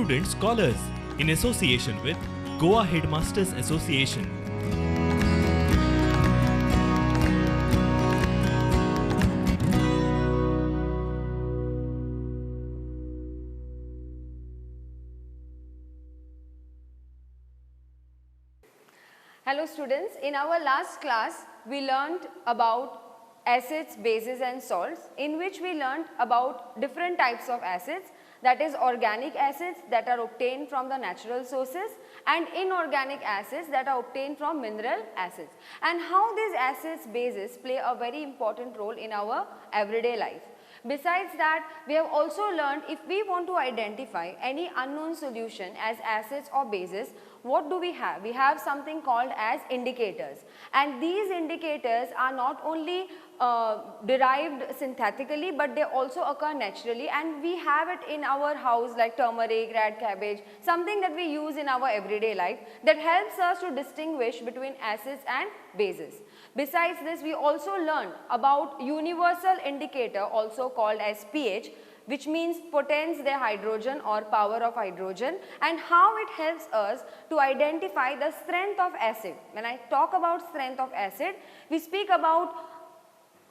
Prudent Scholars in association with Goa Headmasters Association. Hello students, in our last class we learned about acids, bases and salts, in which we learned about different types of acids, that is organic acids that are obtained from the natural sources and inorganic acids that are obtained from mineral acids, and how these acids, bases play a very important role in our everyday life. Besides that, we have also learned if we want to identify any unknown solution as acids or bases, what do we have? We have something called as indicators, and these indicators are not only derived synthetically but they also occur naturally, and we have it in our house like turmeric, red cabbage, something that we use in our everyday life that helps us to distinguish between acids and bases. Besides this, we also learned about universal indicator, also called as pH, which means potence de hydrogen or power of hydrogen, and how it helps us to identify the strength of acid. When I talk about strength of acid, we speak about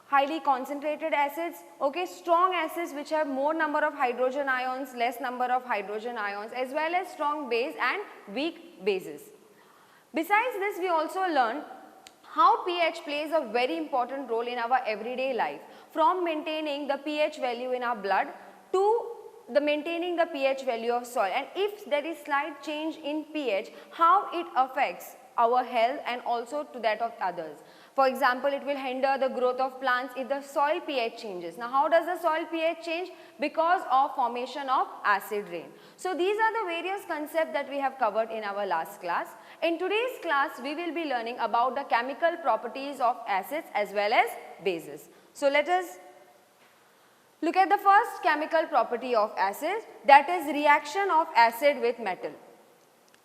highly concentrated acids, okay, strong acids which have more number of hydrogen ions, less number of hydrogen ions, as well as strong base and weak bases. Besides this, we also learned how pH plays a very important role in our everyday life, from maintaining the pH value in our blood to maintaining the pH value of soil, and if there is slight change in pH, how it affects our health and also to that of others. For example, it will hinder the growth of plants if the soil pH changes. Now, how does the soil pH change? Because of formation of acid rain. So, these are the various concepts that we have covered in our last class. In today's class, we will be learning about the chemical properties of acids as well as bases. So, let us look at the first chemical property of acid, that is reaction of acid with metal.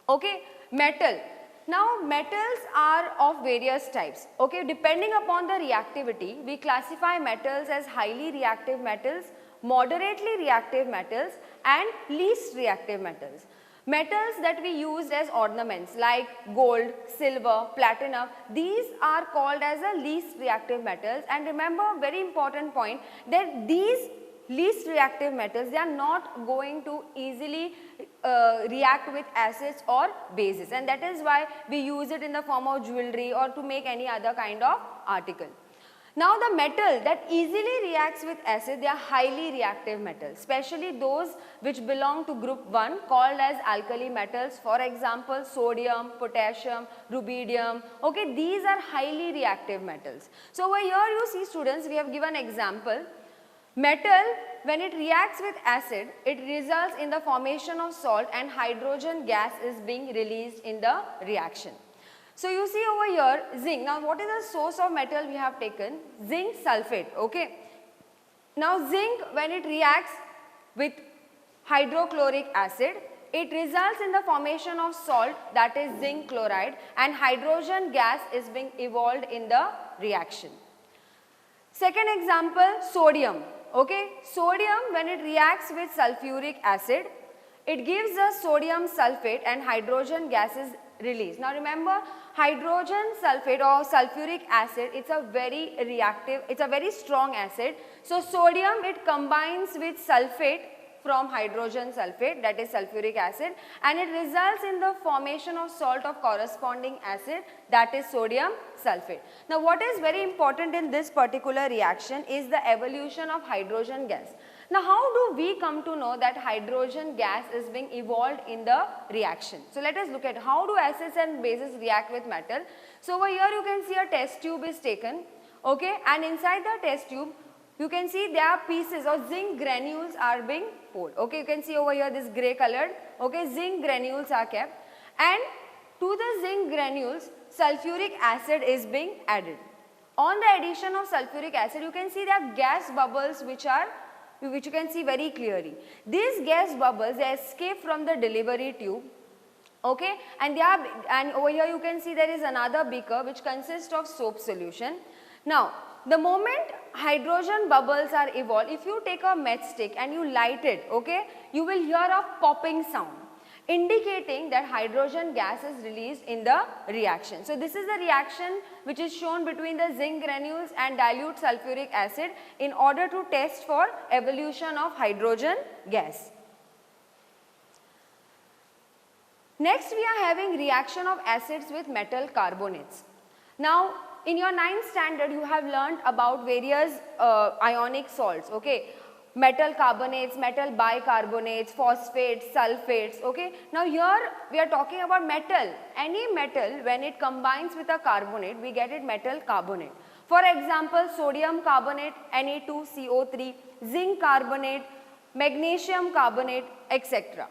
Okay, metal. Now, metals are of various types. Okay, depending upon the reactivity, we classify metals as highly reactive metals, moderately reactive metals and least reactive metals. Metals that we use as ornaments like gold, silver, platinum, these are called as the least reactive metals, and remember a very important point that these least reactive metals, they are not going to easily react with acids or bases, and that is why we use it in the form of jewelry or to make any other kind of article. Now, the metal that easily reacts with acid, they are highly reactive metals, especially those which belong to group 1 called as alkali metals, for example sodium, potassium, rubidium. Okay, these are highly reactive metals. So, over here you see students, we have given example. Metal, when it reacts with acid, it results in the formation of salt and hydrogen gas is being released in the reaction. So, you see over here zinc. Now, what is the source of metal we have taken? Zinc sulphate. Okay. Now, zinc, when it reacts with hydrochloric acid, it results in the formation of salt, that is zinc chloride, and hydrogen gas is being evolved in the reaction. Second example, sodium. Okay, sodium, when it reacts with sulfuric acid, it gives us sodium sulphate and hydrogen gas is released. Now, remember, hydrogen sulphate or sulfuric acid, it's a very reactive, it's a very strong acid. So, sodium, it combines with sulphate from hydrogen sulphate, that is sulfuric acid, and it results in the formation of salt of corresponding acid, that is sodium sulphate. Now, what is very important in this particular reaction is the evolution of hydrogen gas. Now, how do we come to know that hydrogen gas is being evolved in the reaction? So, let us look at how do acids and bases react with metal. So, over here you can see a test tube is taken, okay, and inside the test tube you can see there are pieces or zinc granules are being poured. Okay, you can see over here this grey colored, okay, zinc granules are kept, and to the zinc granules sulfuric acid is being added. On the addition of sulfuric acid, you can see there are gas bubbles which you can see very clearly. These gas bubbles, they escape from the delivery tube, okay, and over here you can see there is another beaker which consists of soap solution. Now, the moment hydrogen bubbles are evolved, if you take a matchstick and you light it, okay, you will hear a popping sound. indicating that hydrogen gas is released in the reaction. So this is the reaction which is shown between the zinc granules and dilute sulfuric acid in order to test for evolution of hydrogen gas. Next we are having reaction of acids with metal carbonates. Now in your 9th standard you have learned about various ionic salts, okay. Metal carbonates, metal bicarbonates, phosphates, sulfates, okay. Now here we are talking about metal. Any metal when it combines with a carbonate, we get it metal carbonate. For example, sodium carbonate, Na2CO3, zinc carbonate, magnesium carbonate, etc.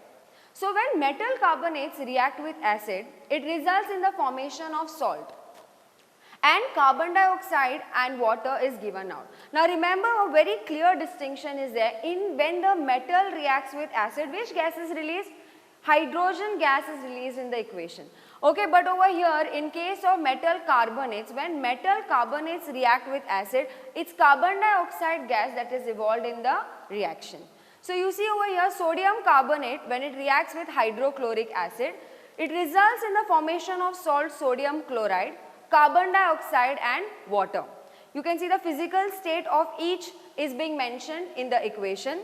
So when metal carbonates react with acid, it results in the formation of salt, and carbon dioxide and water is given out. Now remember, a very clear distinction is there in when the metal reacts with acid, which gas is released? Hydrogen gas is released in the equation. Okay, but over here in case of metal carbonates, when metal carbonates react with acid, it's carbon dioxide gas that is evolved in the reaction. So you see over here sodium carbonate, when it reacts with hydrochloric acid, it results in the formation of salt sodium chloride, carbon dioxide and water. You can see the physical state of each is being mentioned in the equation.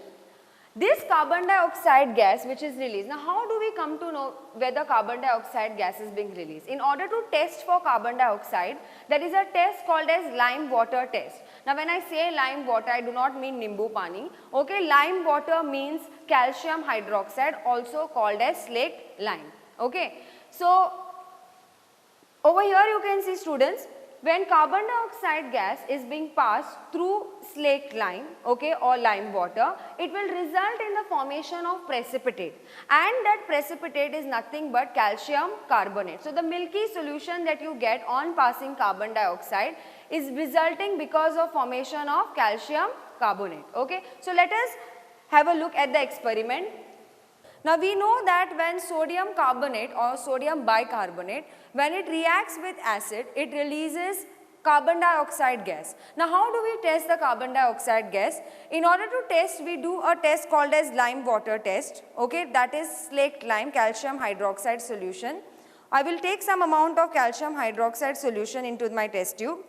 This carbon dioxide gas which is released, now how do we come to know whether carbon dioxide gas is being released? In order to test for carbon dioxide, there is a test called as lime water test. Now when I say lime water, I do not mean nimbu pani, okay. Lime water means calcium hydroxide, also called as slaked lime, okay. So over here you can see, students, when carbon dioxide gas is being passed through slaked lime, okay, or lime water, it will result in the formation of precipitate, and that precipitate is nothing but calcium carbonate. So the milky solution that you get on passing carbon dioxide is resulting because of formation of calcium carbonate, okay. So let us have a look at the experiment. Now we know that when sodium carbonate or sodium bicarbonate, when it reacts with acid, it releases carbon dioxide gas. Now how do we test the carbon dioxide gas? In order to test, we do a test called as lime water test, okay, that is slaked lime calcium hydroxide solution. I will take some amount of calcium hydroxide solution into my test tube.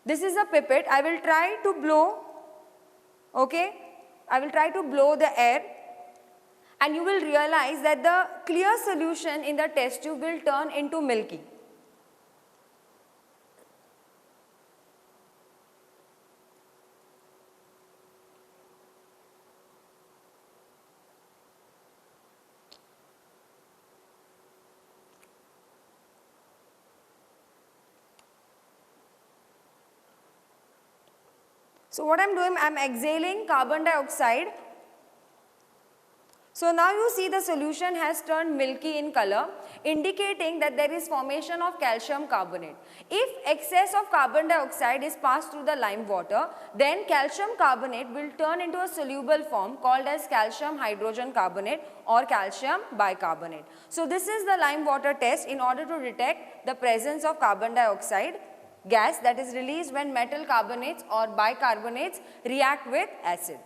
This is a pipette. I will try to blow, okay, I will try to blow the air, and you will realize that the clear solution in the test tube will turn into milky. So what I am doing, I am exhaling carbon dioxide. So now you see the solution has turned milky in color, indicating that there is formation of calcium carbonate. If excess of carbon dioxide is passed through the lime water, then calcium carbonate will turn into a soluble form called as calcium hydrogen carbonate or calcium bicarbonate. So this is the lime water test in order to detect the presence of carbon dioxide gas that is released when metal carbonates or bicarbonates react with acid.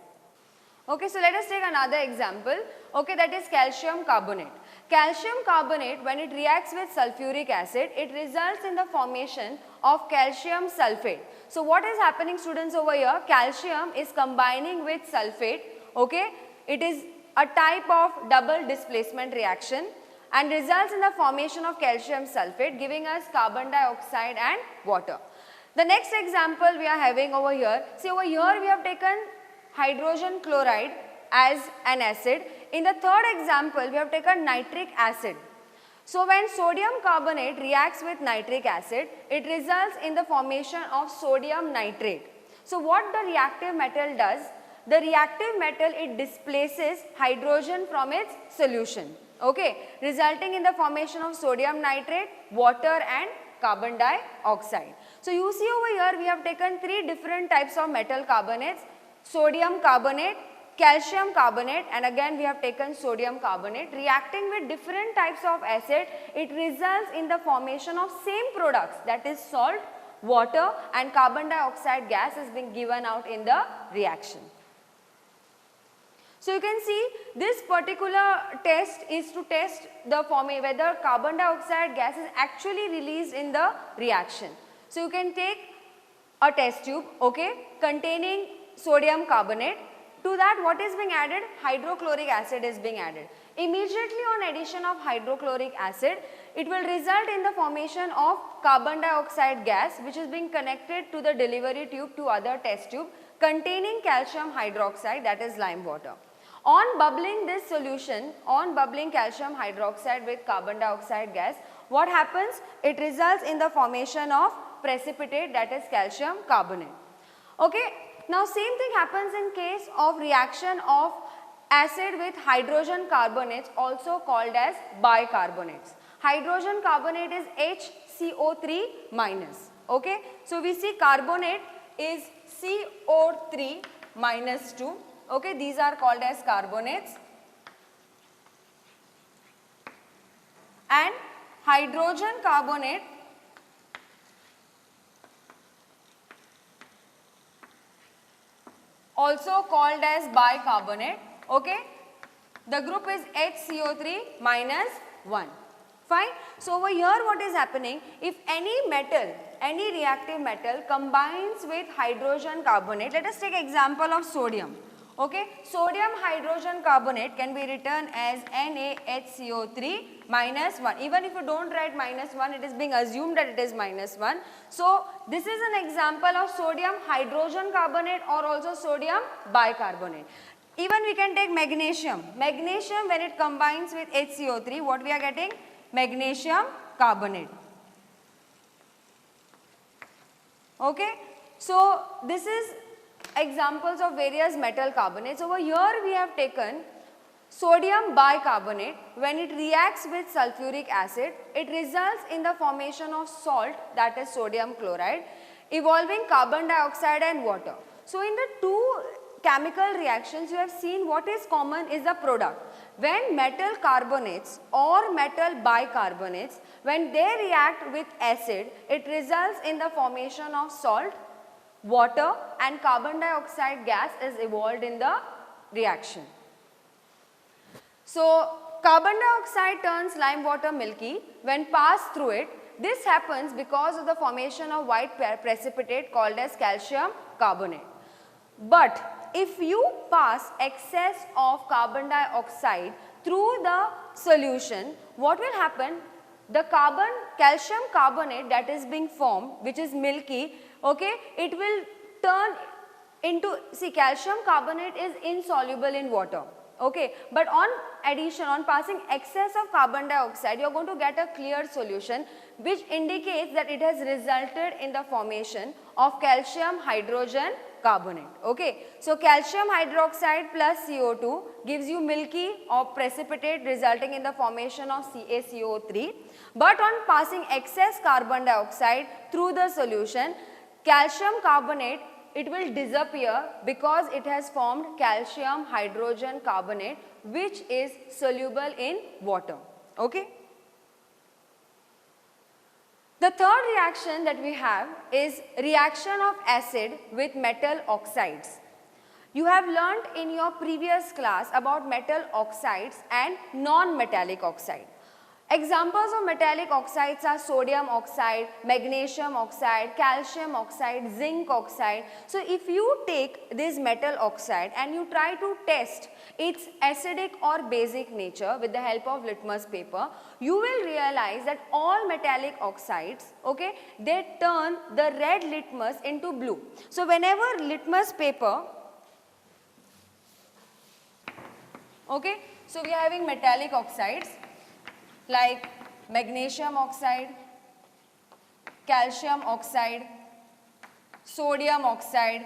Okay, so let us take another example, okay, that is calcium carbonate. Calcium carbonate, when it reacts with sulfuric acid, it results in the formation of calcium sulphate. So what is happening, students, over here? Calcium is combining with sulphate, okay, it is a type of double displacement reaction and results in the formation of calcium sulphate, giving us carbon dioxide and water. The next example we are having over here, see over here we have taken hydrogen chloride as an acid. In the third example, we have taken nitric acid. So when sodium carbonate reacts with nitric acid, it results in the formation of sodium nitrate. So what the reactive metal does? The reactive metal, it displaces hydrogen from its solution, okay, resulting in the formation of sodium nitrate, water and carbon dioxide. So you see over here we have taken three different types of metal carbonates: sodium carbonate, calcium carbonate, and again we have taken sodium carbonate. Reacting with different types of acid, it results in the formation of same products, that is salt, water and carbon dioxide gas is being given out in the reaction. So you can see this particular test is to test the whether carbon dioxide gas is actually released in the reaction. So you can take a test tube, okay, containing sodium carbonate. To that what is being added? Hydrochloric acid is being added. Immediately on addition of hydrochloric acid, it will result in the formation of carbon dioxide gas, which is being connected to the delivery tube to other test tube containing calcium hydroxide, that is lime water. On bubbling this solution, on bubbling calcium hydroxide with carbon dioxide gas, what happens? It results in the formation of precipitate, that is calcium carbonate. Okay. Now same thing happens in case of reaction of acid with hydrogen carbonates, also called as bicarbonates. Hydrogen carbonate is HCO3 minus. Okay. So we see carbonate is CO3 minus 2. Okay, these are called as carbonates, and hydrogen carbonate also called as bicarbonate. Okay, the group is HCO3 minus 1. Fine. So over here what is happening, if any metal, any reactive metal combines with hydrogen carbonate, let us take example of sodium. Okay, sodium hydrogen carbonate can be written as NaHCO3 minus 1. Even if you don't write minus 1, it is being assumed that it is minus 1. So this is an example of sodium hydrogen carbonate or also sodium bicarbonate. Even we can take magnesium. Magnesium, when it combines with HCO3, what we are getting? Magnesium carbonate. Okay, so this is examples of various metal carbonates. Over here we have taken sodium bicarbonate. When it reacts with sulfuric acid, it results in the formation of salt, that is sodium chloride, evolving carbon dioxide and water. So in the two chemical reactions you have seen what is common is the product. When metal carbonates or metal bicarbonates, when they react with acid, it results in the formation of salt, water, and carbon dioxide gas is evolved in the reaction. So carbon dioxide turns lime water milky when passed through it. This happens because of the formation of white precipitate called as calcium carbonate. But if you pass excess of carbon dioxide through the solution, what will happen? The calcium carbonate that is being formed, which is milky, okay, it will turn into, see, calcium carbonate is insoluble in water, okay, but on addition, on passing excess of carbon dioxide, you are going to get a clear solution which indicates that it has resulted in the formation of calcium hydrogen carbonate. Okay. So calcium hydroxide plus CO2 gives you milky or precipitate resulting in the formation of CaCO3, but on passing excess carbon dioxide through the solution, calcium carbonate, it will disappear because it has formed calcium hydrogen carbonate, which is soluble in water. Okay. The third reaction that we have is reaction of acid with metal oxides. You have learnt in your previous class about metal oxides and non-metallic oxide. Examples of metallic oxides are sodium oxide, magnesium oxide, calcium oxide, zinc oxide. So if you take this metal oxide and you try to test its acidic or basic nature with the help of litmus paper, you will realize that all metallic oxides, okay, they turn the red litmus into blue. So whenever litmus paper, okay, so we are having metallic oxides like magnesium oxide, calcium oxide, sodium oxide.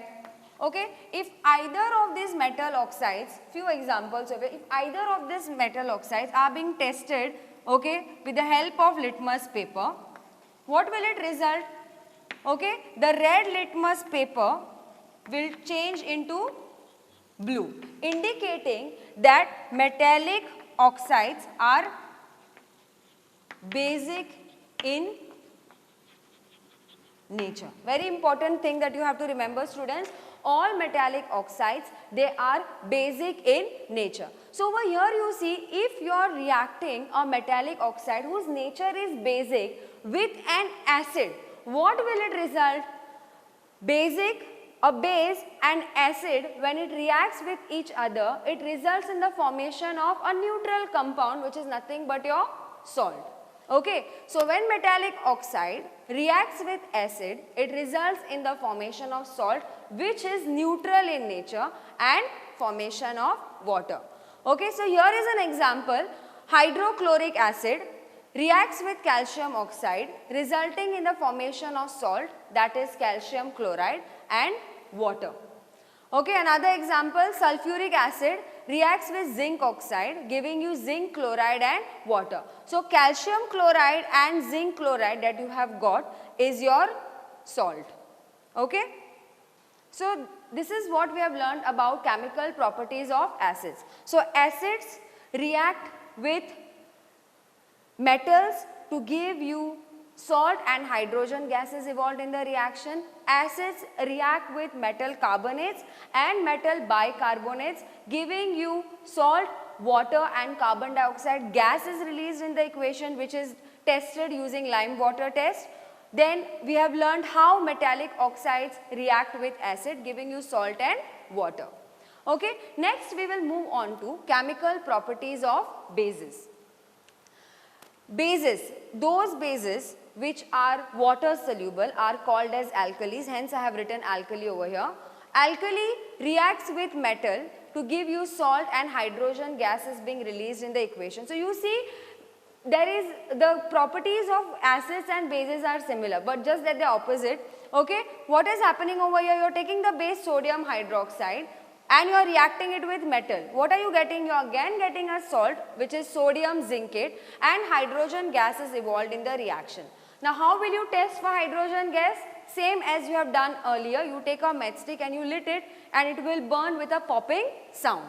Okay, if either of these metal oxides, few examples of it, if either of these metal oxides are being tested, okay, with the help of litmus paper, what will it result? Okay, the red litmus paper will change into blue, indicating that metallic oxides are basic in nature. Very important thing that you have to remember, students. all metallic oxides, they are basic in nature. So over here you see, if you are reacting a metallic oxide whose nature is basic with an acid, what will it result? Basic, a base and acid, when it reacts with each other, it results in the formation of a neutral compound, which is nothing but your salt. Okay. So when metallic oxide reacts with acid, it results in the formation of salt, which is neutral in nature, and formation of water. Okay. So here is an example. Hydrochloric acid reacts with calcium oxide, resulting in the formation of salt, that is calcium chloride, and water. Okay, another example, sulfuric acid reacts with zinc oxide, giving you zinc chloride and water. So calcium chloride and zinc chloride that you have got is your salt. Okay. So this is what we have learned about chemical properties of acids. So acids react with metals to give you salt and hydrogen gases evolved in the reaction. Acids react with metal carbonates and metal bicarbonates, giving you salt, water and carbon dioxide gas is released in the equation, which is tested using lime water test. Then we have learned how metallic oxides react with acid, giving you salt and water. Okay. Next we will move on to chemical properties of bases. Bases, those bases which are water soluble are called as alkalis, hence I have written alkali over here. Alkali reacts with metal to give you salt and hydrogen gas is being released in the equation. So you see, there is the properties of acids and bases are similar, but just that they are opposite. Okay, what is happening over here? You are taking the base sodium hydroxide and you are reacting it with metal. What are you getting? You are again getting a salt, which is sodium zincate, and hydrogen gas is evolved in the reaction. Now how will you test for hydrogen gas? Same as you have done earlier. You take a matchstick and you lit it and it will burn with a popping sound.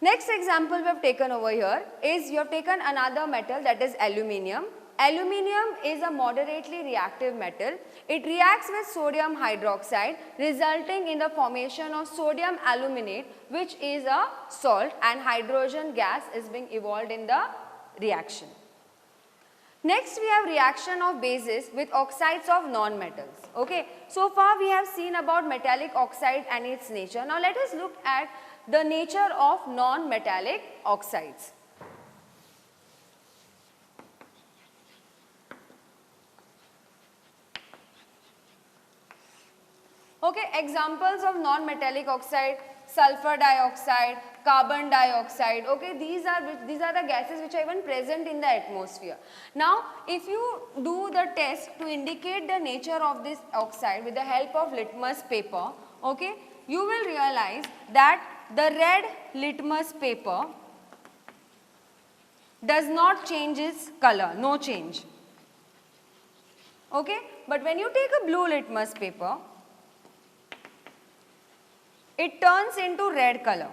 Next example we have taken over here is you have taken another metal, that is aluminium. Aluminium is a moderately reactive metal. It reacts with sodium hydroxide, resulting in the formation of sodium aluminate, which is a salt, and hydrogen gas is being evolved in the reaction. Next we have reaction of bases with oxides of non-metals. Okay. So far we have seen about metallic oxide and its nature. Now let us look at the nature of non-metallic oxides. Okay, examples of non-metallic oxide: sulfur dioxide, carbon dioxide. Okay, these are the gases which are even present in the atmosphere. Now, if you do the test to indicate the nature of this oxide with the help of litmus paper, okay, you will realize that the red litmus paper does not change its color, no change. Okay, but when you take a blue litmus paper, it turns into red color.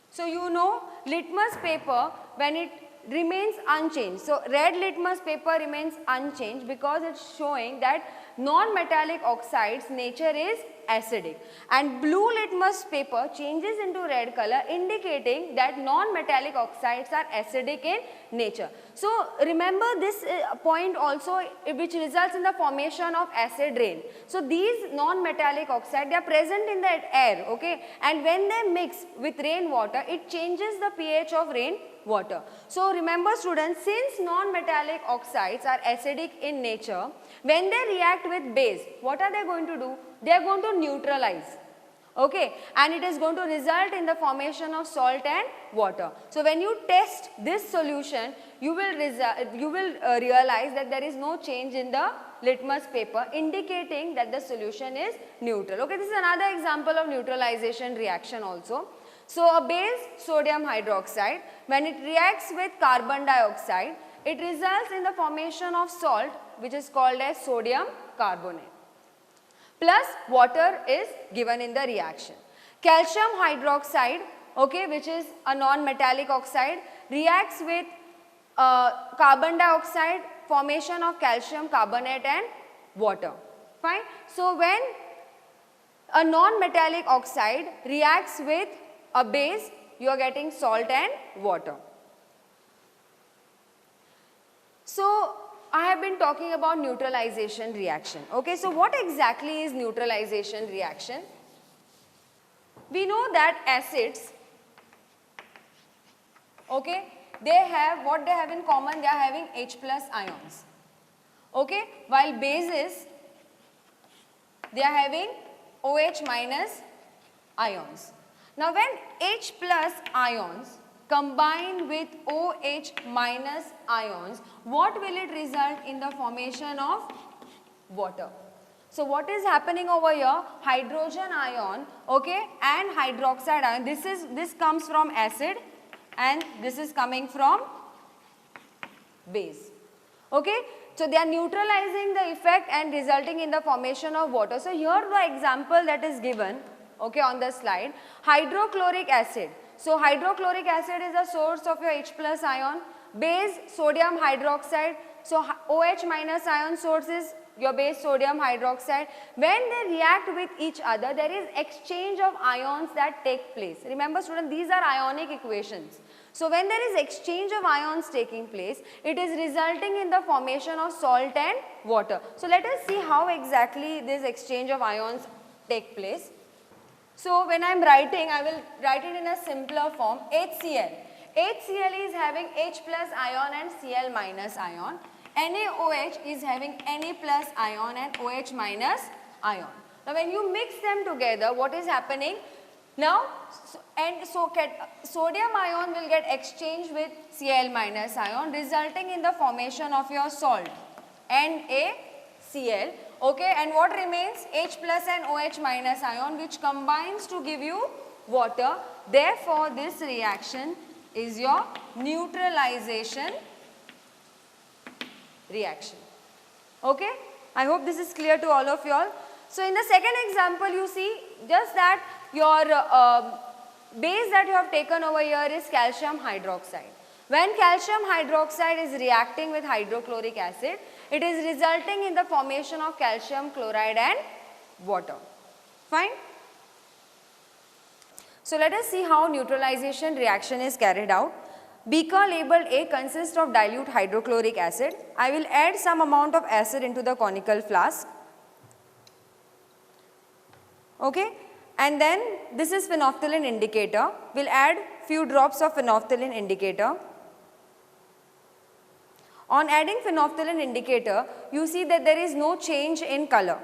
So you know litmus paper, when it remains unchanged. So red litmus paper remains unchanged because it's showing that non-metallic oxides nature is acidic, and blue litmus paper changes into red color, indicating that non-metallic oxides are acidic in nature. So remember this point also, which results in the formation of acid rain. So these non-metallic oxides, they are present in the air, okay, and when they mix with rainwater, it changes the pH of rainwater. So remember students, since non-metallic oxides are acidic in nature, when they react with base, what are they going to do? They are going to neutralize, okay, and it is going to result in the formation of salt and water. So when you test this solution, you will realize that there is no change in the litmus paper, indicating that the solution is neutral. Okay, this is another example of neutralization reaction also. So a base, sodium hydroxide, when it reacts with carbon dioxide, it results in the formation of salt, which is called as sodium carbonate, plus water is given in the reaction. Calcium hydroxide, okay, which is a non-metallic oxide, reacts with carbon dioxide, formation of calcium carbonate and water. Fine. So when A non-metallic oxide reacts with a base, you are getting salt and water. So, I have been talking about neutralization reaction. Okay, so what exactly is neutralization reaction? We know that acids, okay, what they have in common, they are having H plus ions. Okay, while bases, they are having OH minus ions. Now when H plus ions combine with OH minus ions, what will it result in the formation of water? So what is happening over here? Hydrogen ion, okay, and hydroxide ion. This comes from acid and this is coming from base. Okay, so they are neutralizing the effect and resulting in the formation of water. So here the example that is given, okay, on the slide, hydrochloric acid. So hydrochloric acid is a source of your H plus ion, base sodium hydroxide. So OH minus ion source is your base sodium hydroxide. When they react with each other, there is exchange of ions that take place. Remember students, these are ionic equations. So when there is exchange of ions taking place, it is resulting in the formation of salt and water. So let us see how exactly this exchange of ions take place. So when I am writing, I will write it in a simpler form, HCl. HCl is having H plus ion and Cl minus ion. NaOH is having Na plus ion and OH minus ion. Now when you mix them together, what is happening? Now, sodium ion will get exchanged with Cl minus ion, resulting in the formation of your salt, NaCl. Okay, and what remains? H plus and OH minus ion, which combines to give you water. Therefore, this reaction is your neutralization reaction. Okay, I hope this is clear to all of you all. So in the second example, you see just that your base that you have taken over here is calcium hydroxide. When calcium hydroxide is reacting with hydrochloric acid, it is resulting in the formation of calcium chloride and water. Fine? So let us see how neutralization reaction is carried out. Beaker labeled A consists of dilute hydrochloric acid. I will add some amount of acid into the conical flask. Okay, and then this is phenolphthalein indicator. We'll add few drops of phenolphthalein indicator. On adding phenolphthalein indicator, you see that there is no change in color.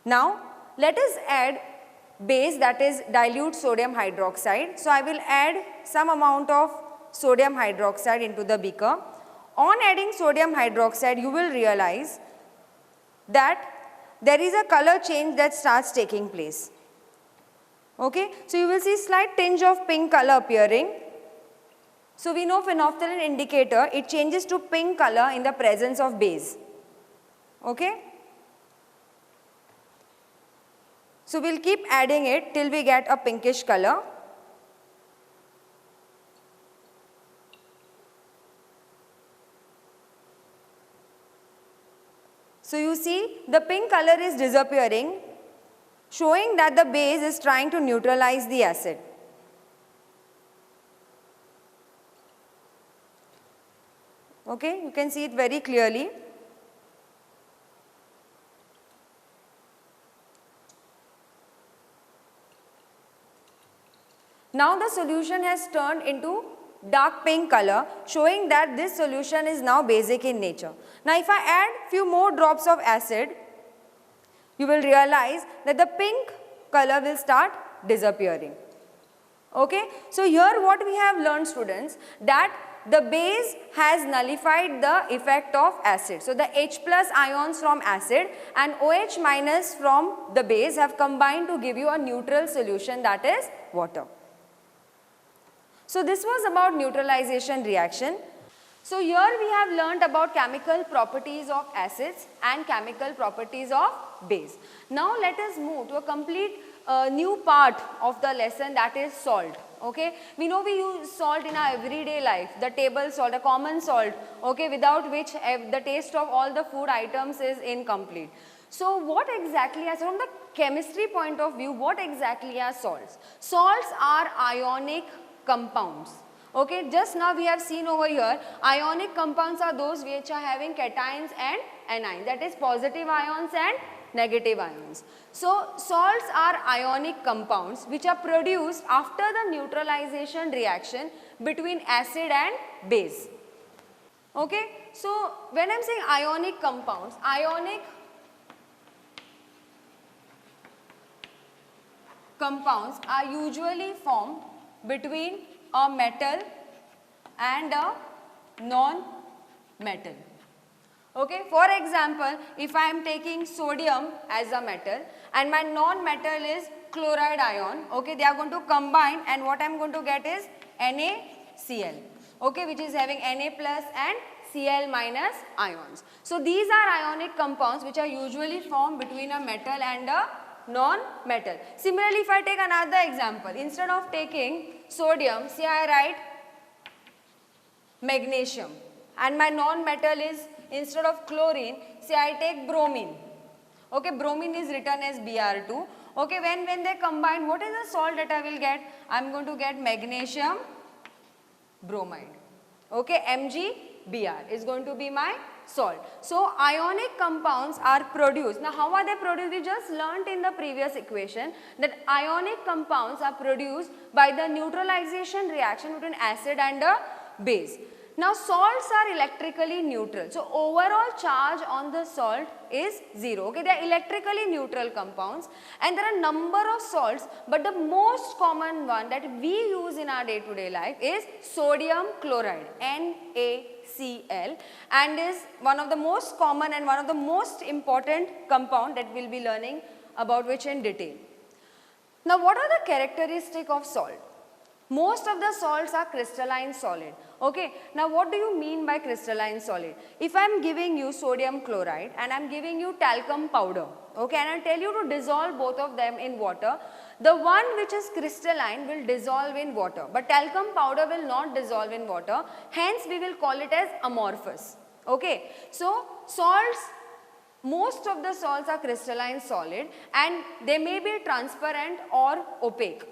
Now, let us add base, that is dilute sodium hydroxide. So I will add some amount of sodium hydroxide into the beaker. On adding sodium hydroxide, you will realize that there is a color change that starts taking place. Okay, so you will see slight tinge of pink color appearing. So we know phenolphthalein indicator, it changes to pink color in the presence of base. Okay. So we'll keep adding it till we get a pinkish color. So you see the pink color is disappearing, showing that the base is trying to neutralize the acid. Okay, you can see it very clearly. Now the solution has turned into dark pink color, showing that this solution is now basic in nature. Now if I add few more drops of acid, you will realize that the pink color will start disappearing. Okay, so here what we have learned students, that the base has nullified the effect of acid. So the H plus ions from acid and OH minus from the base have combined to give you a neutral solution, that is water. So this was about neutralization reaction. So here we have learnt about chemical properties of acids and chemical properties of base. Now let us move to a complete new part of the lesson, that is salt. Okay, we know we use salt in our everyday life, the table salt, a common salt, okay, without which the taste of all the food items is incomplete. So what exactly are, from the chemistry point of view, what exactly are salts? Salts are ionic compounds. Okay, just now we have seen over here, ionic compounds are those which are having cations and anions, that is positive ions and negative ions. So salts are ionic compounds which are produced after the neutralization reaction between acid and base. Okay, so when I am saying ionic compounds, ionic compounds are usually formed between a metal and a non-metal. Okay, for example, if I am taking sodium as a metal and my non-metal is chloride ion, okay, they are going to combine and what I am going to get is NaCl, okay, which is having Na plus and Cl minus ions. So these are ionic compounds which are usually formed between a metal and a non-metal. Similarly, if I take another example, instead of taking sodium, see I write magnesium, and my non-metal is, instead of chlorine, say I take bromine. Okay, bromine is written as Br2. Okay, when they combine, what is the salt that I will get? I am going to get magnesium bromide. Okay, MgBr is going to be my salt. So ionic compounds are produced. Now how are they produced? We just learnt in the previous equation that ionic compounds are produced by the neutralization reaction between acid and a base. Now salts are electrically neutral. So overall charge on the salt is 0. Okay, they are electrically neutral compounds and there are number of salts, but the most common one that we use in our day-to-day life is sodium chloride, NaCl, and is one of the most common and one of the most important compound that we will be learning about which in detail. Now what are the characteristics of salt? Most of the salts are crystalline solid. Okay. Now what do you mean by crystalline solid? If I am giving you sodium chloride and I am giving you talcum powder, okay, and I tell you to dissolve both of them in water, the one which is crystalline will dissolve in water, but talcum powder will not dissolve in water, hence we will call it as amorphous. Okay. So salts, most of the salts are crystalline solid and they may be transparent or opaque.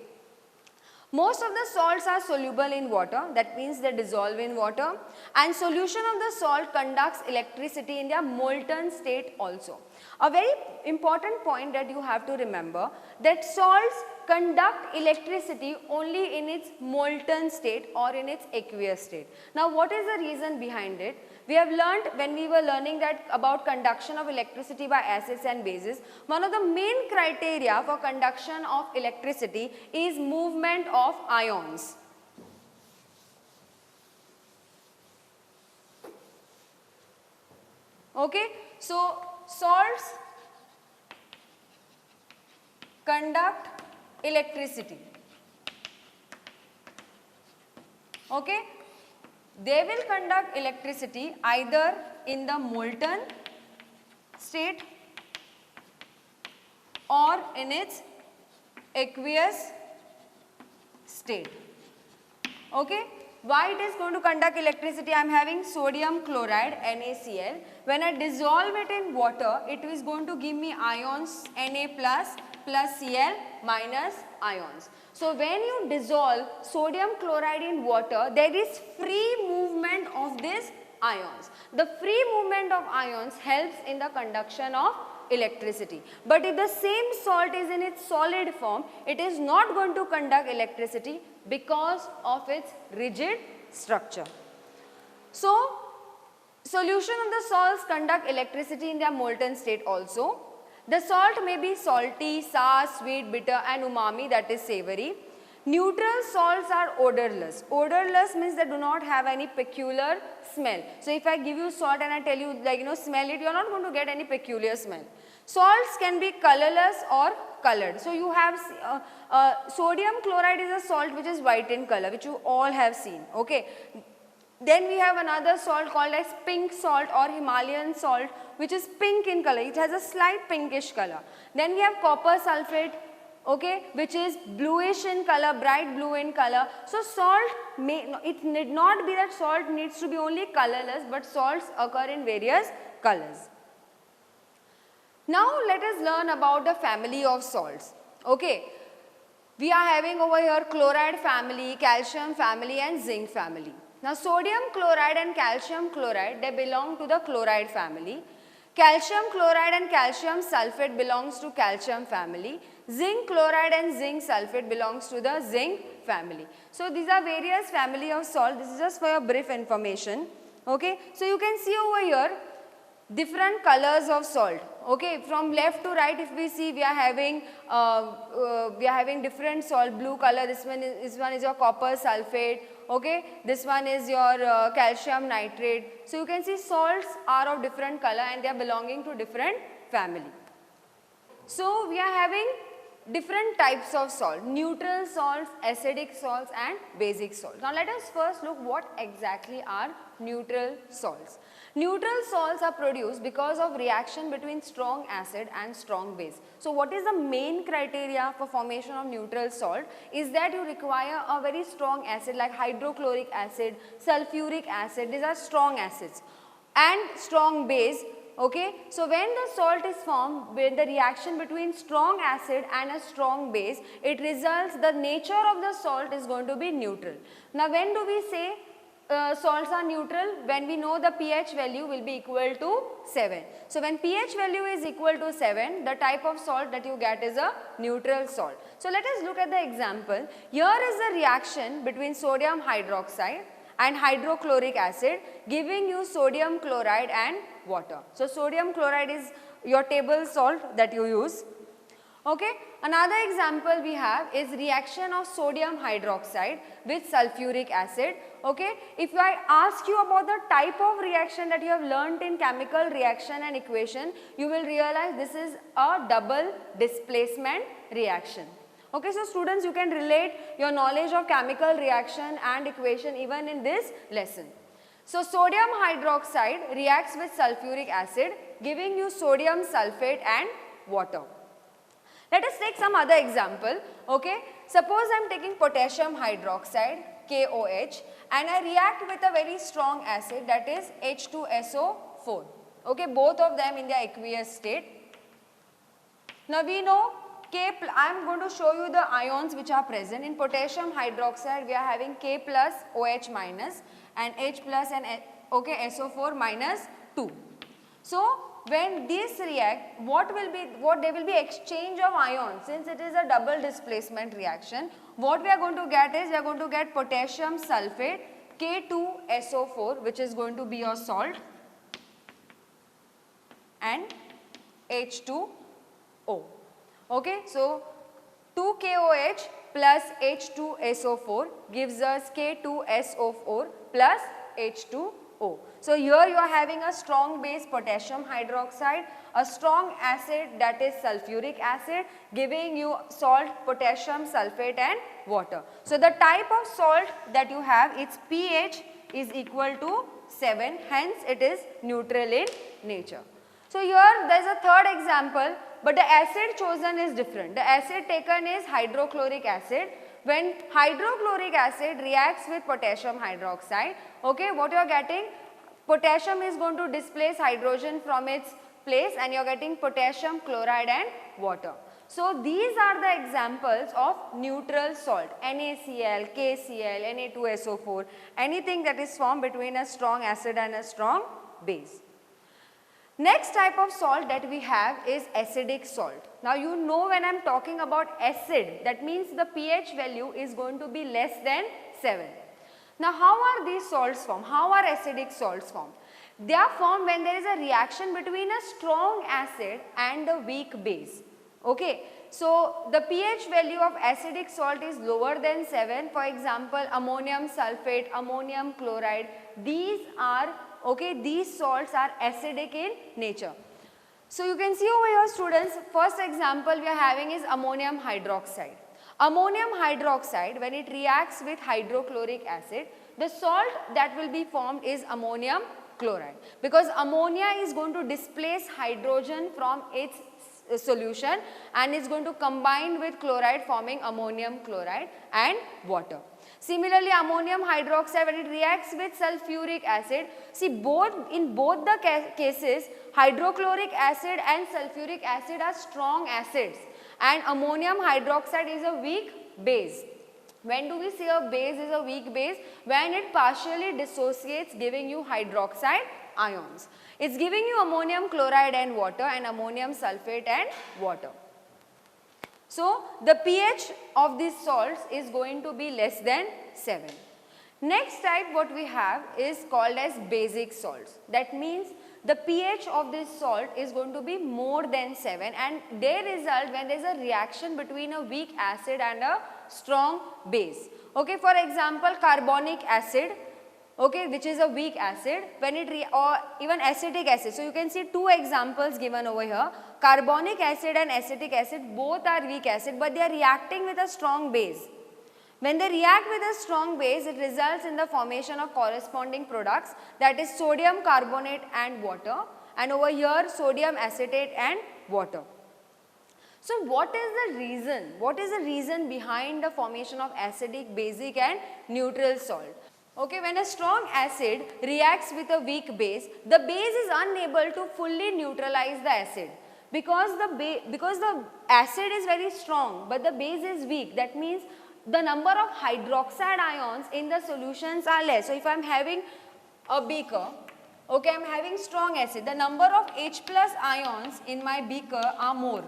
Most of the salts are soluble in water, that means they dissolve in water, and solution of the salt conducts electricity in their molten state also. A very important point that you have to remember, that salts conduct electricity only in its molten state or in its aqueous state. Now what is the reason behind it? We have learnt when we were learning that about conduction of electricity by acids and bases, one of the main criteria for conduction of electricity is movement of ions. Okay, so salts conduct electricity. Okay, they will conduct electricity either in the molten state or in its aqueous state. Okay. Why it is going to conduct electricity? I am having sodium chloride NaCl. When I dissolve it in water, it is going to give me ions Na plus Cl minus ions. So when you dissolve sodium chloride in water, there is free movement of these ions. The free movement of ions helps in the conduction of electricity. But if the same salt is in its solid form, it is not going to conduct electricity because of its rigid structure. So solution of the salts conduct electricity in their molten state also. The salt may be salty, sour, sweet, bitter and umami, that is savory. Neutral salts are odorless. Odorless means they do not have any peculiar smell. So if I give you salt and I tell you smell it, you are not going to get any peculiar smell. Salts can be colorless or colored. So you have sodium chloride is a salt which is white in color, which you all have seen. Okay. Then we have another salt called as pink salt or Himalayan salt, which is pink in color. It has a slight pinkish color. Then we have copper sulphate, okay, which is bluish in color, bright blue in color. So salt it need not be that salt needs to be only colorless, but salts occur in various colors. Now let us learn about the family of salts. Okay. We are having over here chloride family, calcium family and zinc family. Now sodium chloride and calcium chloride, they belong to the chloride family. Calcium chloride and calcium sulphate belongs to calcium family. Zinc chloride and zinc sulphate belongs to the zinc family. So these are various family of salt. This is just for your brief information. Okay. So you can see over here different colors of salt. Okay, from left to right, if we see, we are having different salt. Blue color. This one is your copper sulphate. Okay, this one is your calcium nitrate. So you can see salts are of different color and they are belonging to different family. So we are having different types of salt: neutral salts, acidic salts and basic salts. Now let us first look what exactly are neutral salts. Neutral salts are produced because of reaction between strong acid and strong base. So what is the main criteria for formation of neutral salt is that you require a very strong acid like hydrochloric acid, sulfuric acid. These are strong acids, and strong base. Okay. So when the salt is formed, when the reaction between strong acid and a strong base, it results, the nature of the salt is going to be neutral. Now when do we say salts are neutral? When we know the pH value will be equal to 7. So when pH value is equal to 7, the type of salt that you get is a neutral salt. So let us look at the example. Here is the reaction between sodium hydroxide and hydrochloric acid, giving you sodium chloride and water. So sodium chloride is your table salt that you use. Okay. Another example we have is reaction of sodium hydroxide with sulfuric acid. Okay. If I ask you about the type of reaction that you have learnt in chemical reaction and equation, you will realize this is a double displacement reaction. Okay, so students, you can relate your knowledge of chemical reaction and equation even in this lesson. So sodium hydroxide reacts with sulfuric acid, giving you sodium sulphate and water. Let us take some other example. Okay, suppose I am taking potassium hydroxide, KOH, and I react with a very strong acid, that is H2SO4. Okay, both of them in their aqueous state. Now we know I am going to show you the ions which are present. In potassium hydroxide, we are having K plus OH minus and H plus and SO4 minus 2. So when these react, what there will be exchange of ions. Since it is a double displacement reaction, what we are going to get is we are going to get potassium sulphate K2SO4, which is going to be your salt, and H2O. Okay, so 2KOH plus H2SO4 gives us K2SO4 plus H2O. So here you are having a strong base potassium hydroxide, a strong acid that is sulfuric acid, giving you salt, potassium sulphate and water. So the type of salt that you have, its pH is equal to 7, hence it is neutral in nature. So here there is a third example, but the acid chosen is different. The acid taken is hydrochloric acid. When hydrochloric acid reacts with potassium hydroxide, okay, what you are getting? Potassium is going to displace hydrogen from its place and you are getting potassium chloride and water. So these are the examples of neutral salt: NaCl, KCl, Na2SO4, anything that is formed between a strong acid and a strong base. Next type of salt that we have is acidic salt. Now you know, when I am talking about acid, that means the pH value is going to be less than 7. Now how are these salts formed? How are acidic salts formed? They are formed when there is a reaction between a strong acid and a weak base. Okay. So the pH value of acidic salt is lower than 7. For example, ammonium sulphate, ammonium chloride, these salts are acidic in nature. So you can see over here, students, first example we are having is ammonium hydroxide. Ammonium hydroxide, when it reacts with hydrochloric acid, the salt that will be formed is ammonium chloride, because ammonia is going to displace hydrogen from its solution and is going to combine with chloride, forming ammonium chloride and water. Similarly, ammonium hydroxide, when it reacts with sulfuric acid, see in both the cases, hydrochloric acid and sulfuric acid are strong acids and ammonium hydroxide is a weak base. When do we say a base is a weak base? When it partially dissociates, giving you hydroxide ions. It's giving you ammonium chloride and water and ammonium sulphate and water. So, the pH of these salts is going to be less than 7. Next type what we have is called as basic salts. That means the pH of this salt is going to be more than 7 and they result when there is a reaction between a weak acid and a strong base. Okay, for example, carbonic acid, okay, which is a weak acid, when it or even acetic acid. So, you can see two examples given over here. Carbonic acid and acetic acid both are weak acid, but they are reacting with a strong base. When they react with a strong base, it results in the formation of corresponding products, that is sodium carbonate and water, and over here sodium acetate and water. So, what is the reason? What is the reason behind the formation of acidic, basic and neutral salt? Okay, when a strong acid reacts with a weak base, the base is unable to fully neutralize the acid because the acid is very strong but the base is weak. That means the number of hydroxide ions in the solutions are less. So, if I am having a beaker, okay, I am having strong acid, the number of H plus ions in my beaker are more.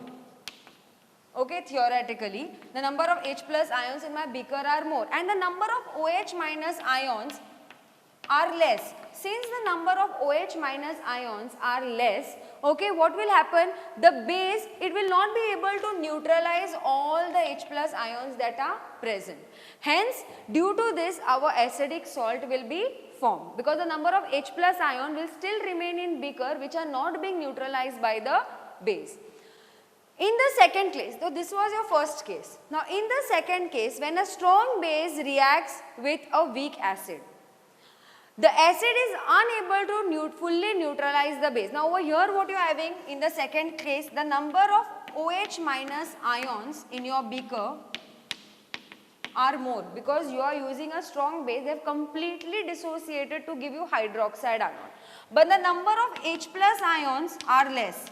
Okay, theoretically, the number of H plus ions in my beaker are more and the number of OH minus ions are less. Since the number of OH minus ions are less, okay, what will happen? The base, it will not be able to neutralize all the H plus ions that are present. Hence, due to this, our acidic salt will be formed because the number of H plus ion will still remain in beaker which are not being neutralized by the base. In the second case, so this was your first case. Now, in the second case, when a strong base reacts with a weak acid, the acid is unable to fully neutralize the base. Now, over here what you are having in the second case, the number of OH minus ions in your beaker are more because you are using a strong base. They have completely dissociated to give you hydroxide ion. But the number of H plus ions are less.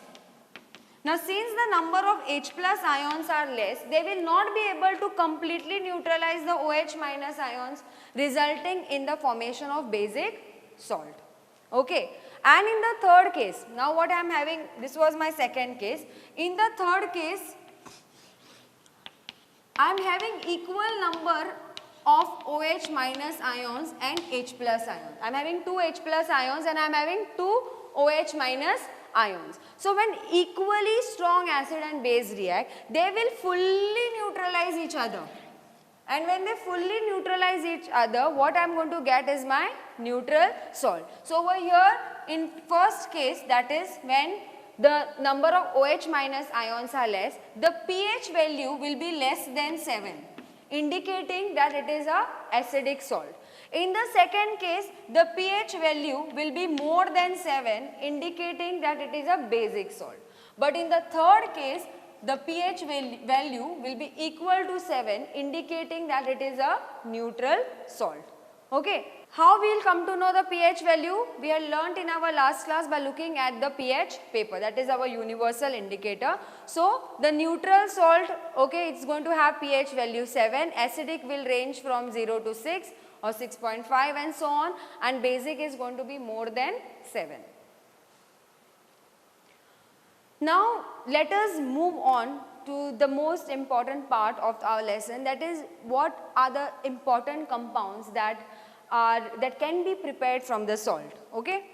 Now, since the number of H plus ions are less, they will not be able to completely neutralize the OH minus ions, resulting in the formation of basic salt. Okay. And in the third case, now what I am having, this was my second case. In the third case, I am having equal number of OH minus ions and H plus ions. I am having 2 H plus ions and I am having 2 OH minus ions. So, when equally strong acid and base react, they will fully neutralize each other. And when they fully neutralize each other, what I am going to get is my neutral salt. So, over here in first case, that is when the number of OH minus ions are less, the pH value will be less than 7, indicating that it is a acidic salt. In the second case, the pH value will be more than 7, indicating that it is a basic salt. But in the third case, the pH value will be equal to 7, indicating that it is a neutral salt. Okay. How we will come to know the pH value? We had learnt in our last class by looking at the pH paper, that is our universal indicator. So, the neutral salt, okay, it is going to have pH value 7, acidic will range from 0 to 6 or 6.5 and so on, and basic is going to be more than 7. Now, let us move on to the most important part of our lesson, that is what are the important compounds that can be prepared from the salt. Okay.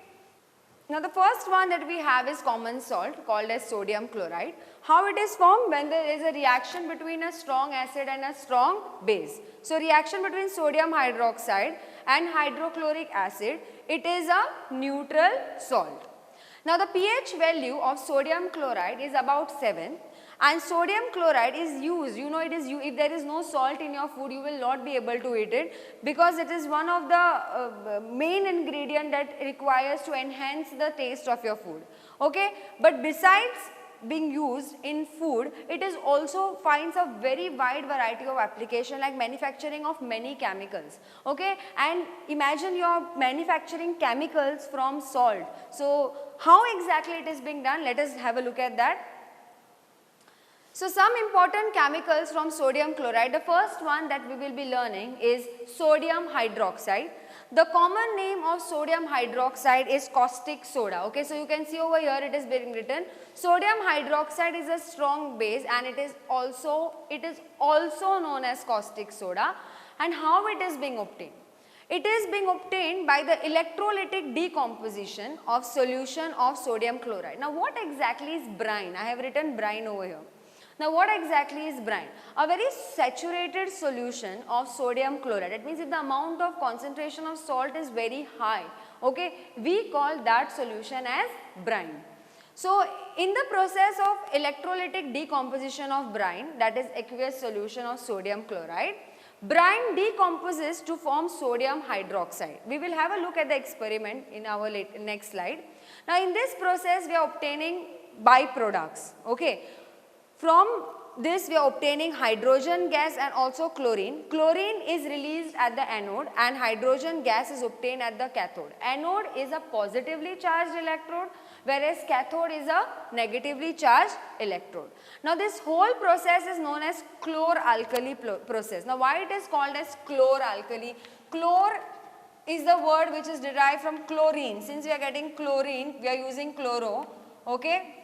Now, the first one that we have is common salt called as sodium chloride. How it is formed? When there is a reaction between a strong acid and a strong base. So, reaction between sodium hydroxide and hydrochloric acid, it is a neutral salt. Now, the pH value of sodium chloride is about 7, and sodium chloride is used, you know, it is used, if there is no salt in your food, you will not be able to eat it because it is one of the main ingredient that requires to enhance the taste of your food. Okay? But besides being used in food, it is also finds a very wide variety of application like manufacturing of many chemicals. Okay, and imagine you are manufacturing chemicals from salt. So how exactly it is being done? Let us have a look at that. So some important chemicals from sodium chloride, the first one that we will be learning is sodium hydroxide. The common name of sodium hydroxide is caustic soda. Okay, so you can see over here it is being written sodium hydroxide is a strong base and it is also known as caustic soda. And how it is being obtained? It is being obtained by the electrolytic decomposition of solution of sodium chloride. Now what exactly is brine? I have written brine over here. Now what exactly is brine? A very saturated solution of sodium chloride. That means if the amount of concentration of salt is very high, okay, we call that solution as brine. So in the process of electrolytic decomposition of brine, that is aqueous solution of sodium chloride, brine decomposes to form sodium hydroxide. We will have a look at the experiment in our next slide. Now in this process we are obtaining byproducts, okay. From this we are obtaining hydrogen gas and also chlorine. Chlorine is released at the anode and hydrogen gas is obtained at the cathode. Anode is a positively charged electrode, whereas cathode is a negatively charged electrode. Now this whole process is known as chlor-alkali process. Now why it is called as chlor-alkali? Chlor is the word which is derived from chlorine. Since we are getting chlorine, we are using chloro, okay.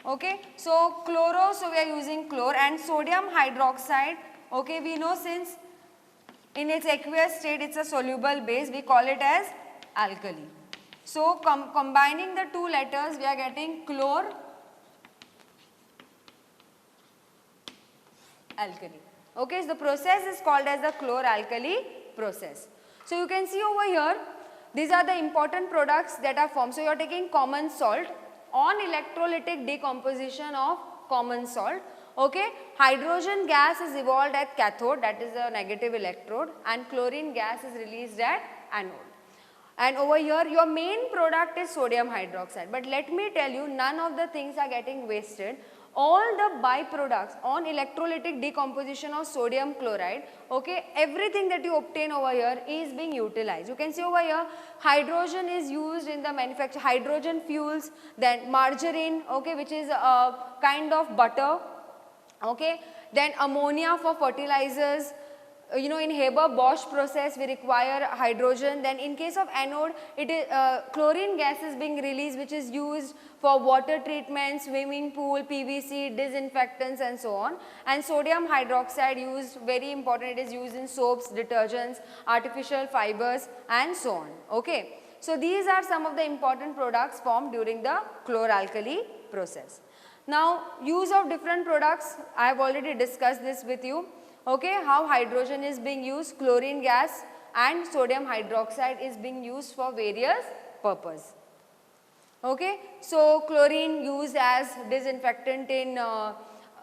Okay, so chloro, so we are using chlor, and sodium hydroxide, okay, we know since in its aqueous state it's a soluble base, we call it as alkali. So combining the two letters we are getting chlor alkali. Okay, so the process is called as the chlor alkali process. So you can see over here, these are the important products that are formed. So you are taking common salt. On electrolytic decomposition of common salt, okay, hydrogen gas is evolved at cathode, that is a negative electrode, and chlorine gas is released at anode. And over here your main product is sodium hydroxide, but let me tell you, none of the things are getting wasted. All the byproducts on electrolytic decomposition of sodium chloride, okay, everything that you obtain over here is being utilized. You can see over here hydrogen is used in the manufacture, hydrogen fuels, then margarine, okay, which is a kind of butter, okay, then ammonia for fertilizers. You know, in Haber-Bosch process we require hydrogen. Then in case of anode, it is chlorine gas is being released, which is used for water treatment, swimming pool, PVC, disinfectants and so on. And sodium hydroxide used, very important, it is used in soaps, detergents, artificial fibers and so on. Okay. So these are some of the important products formed during the chlor-alkali process. Now use of different products, I have already discussed this with you. Okay, how hydrogen is being used, chlorine gas and sodium hydroxide is being used for various purposes. Okay, so chlorine used as disinfectant in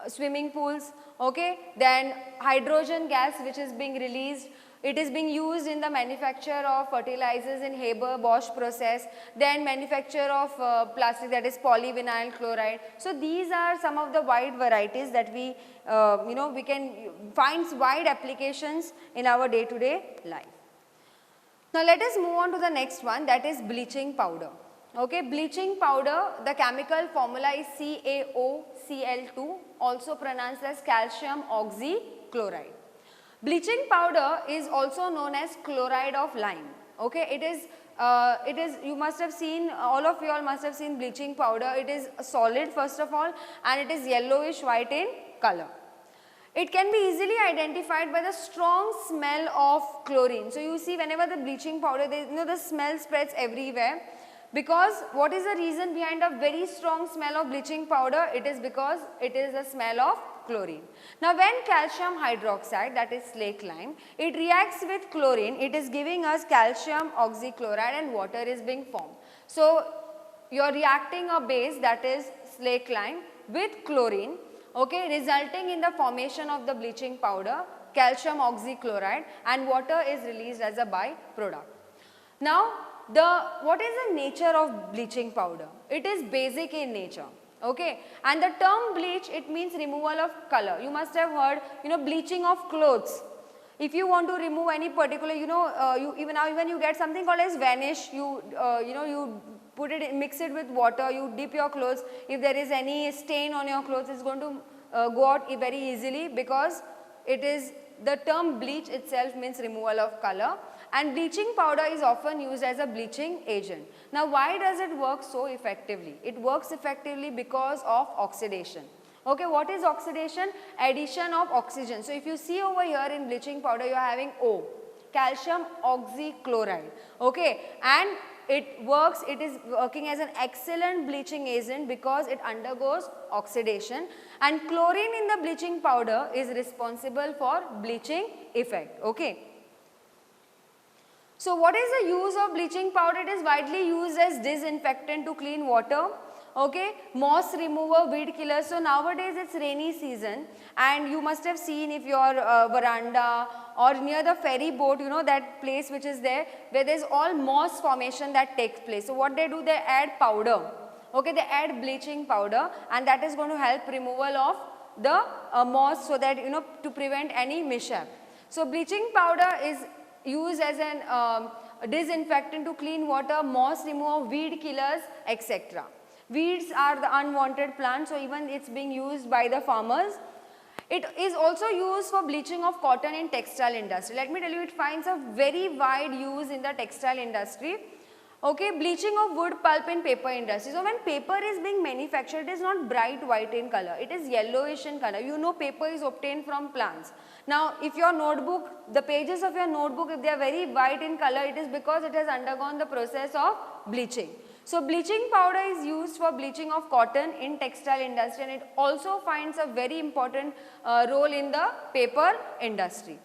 swimming pools, okay, then hydrogen gas which is being released, it is being used in the manufacture of fertilizers in Haber-Bosch process, then manufacture of plastic, that is polyvinyl chloride. So these are some of the wide varieties that we we can find wide applications in our day-to-day life. Now let us move on to the next one, that is bleaching powder. Okay, bleaching powder, the chemical formula is CaOCl2, also pronounced as calcium oxychloride. Bleaching powder is also known as chloride of lime. Okay, it is you must have seen, all of you all must have seen bleaching powder. It is solid first of all, and it is yellowish white in color. It can be easily identified by the strong smell of chlorine. So you see, whenever the bleaching powder, the smell spreads everywhere. Because what is the reason behind a very strong smell of bleaching powder? It is because it is a smell of chlorine. Now when calcium hydroxide, that is slaked lime, it reacts with chlorine, it is giving us calcium oxychloride and water is being formed. So you are reacting a base, that is slaked lime, with chlorine, okay, resulting in the formation of the bleaching powder, calcium oxychloride, and water is released as a byproduct. Now what is the nature of bleaching powder? It is basic in nature. Okay, and the term bleach, it means removal of color. You must have heard, bleaching of clothes. If you want to remove any particular, even you get something called as vanish, you put it, mix it with water, you dip your clothes. If there is any stain on your clothes, it's going to go out very easily, because it is, the term bleach itself means removal of color, and bleaching powder is often used as a bleaching agent. Now, why does it work so effectively? It works effectively because of oxidation. Okay, what is oxidation? Addition of oxygen. So, if you see over here in bleaching powder, you are having O, calcium oxychloride. Okay, and it is working as an excellent bleaching agent because it undergoes oxidation, and chlorine in the bleaching powder is responsible for bleaching effect. Okay. So, what is the use of bleaching powder? It is widely used as disinfectant to clean water, okay, moss remover, weed killer. So, nowadays it is rainy season, and you must have seen, if your veranda or near the ferry boat, that place which is there, where there is all moss formation that takes place. So, what they do, they add powder, okay, they add bleaching powder, and that is going to help removal of the moss, so that, to prevent any mishap. So, bleaching powder is used as an disinfectant to clean water, moss remover, weed killers, etc. Weeds are the unwanted plants, so even it is being used by the farmers. It is also used for bleaching of cotton in textile industry. Let me tell you, it finds a very wide use in the textile industry. Okay, bleaching of wood pulp in paper industry. So, when paper is being manufactured, it is not bright white in color, it is yellowish in color. Paper is obtained from plants. Now, if your notebook, the pages of your notebook, if they are very white in color, it is because it has undergone the process of bleaching. So, bleaching powder is used for bleaching of cotton in textile industry, and it also finds a very important role in the paper industry.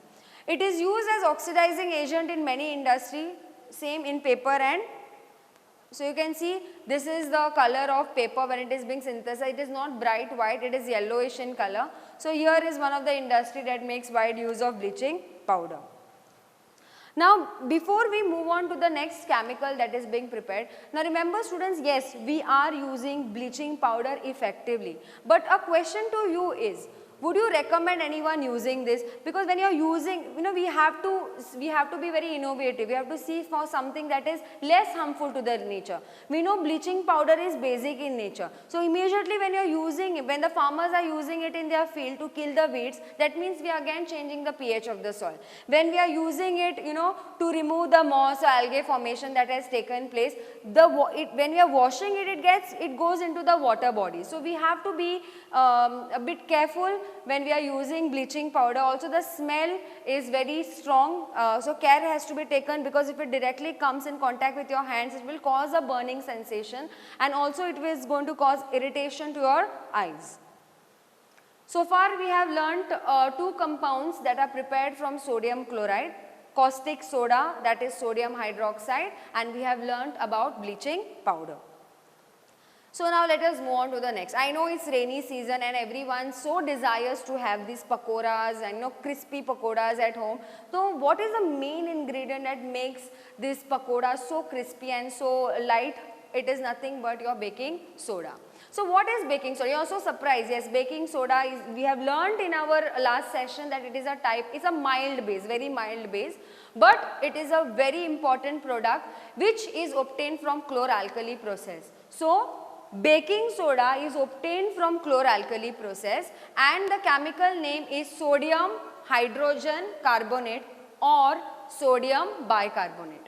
It is used as oxidizing agent in many industry, same in paper. And so, you can see this is the color of paper when it is being synthesized. It is not bright white, it is yellowish in color. So, here is one of the industry that makes wide use of bleaching powder. Now, before we move on to the next chemical that is being prepared, now remember students, yes, we are using bleaching powder effectively, but a question to you is, would you recommend anyone using this? Because when you are using, we have to be very innovative. We have to see for something that is less harmful to the nature. We know bleaching powder is basic in nature. So, immediately when you are using, when the farmers are using it in their field to kill the weeds, that means we are again changing the pH of the soil. When we are using it, to remove the moss or algae formation that has taken place, when we are washing it, it goes into the water body. So, we have to be a bit careful when we are using bleaching powder. Also, the smell is very strong, so care has to be taken, because if it directly comes in contact with your hands, it will cause a burning sensation, and also it is going to cause irritation to your eyes. So far we have learnt two compounds that are prepared from sodium chloride, caustic soda, that is sodium hydroxide, and we have learnt about bleaching powder. So now let us move on to the next. I know it's rainy season and everyone so desires to have these pakoras and crispy pakoras at home. So what is the main ingredient that makes this pakora so crispy and so light? It is nothing but your baking soda. So what is baking soda? You are so surprised. Yes, baking soda is, we have learned in our last session that it is a type, it's a mild base, very mild base, but it is a very important product which is obtained from chloralkali process. So baking soda is obtained from chloralkali process, and the chemical name is sodium hydrogen carbonate or sodium bicarbonate.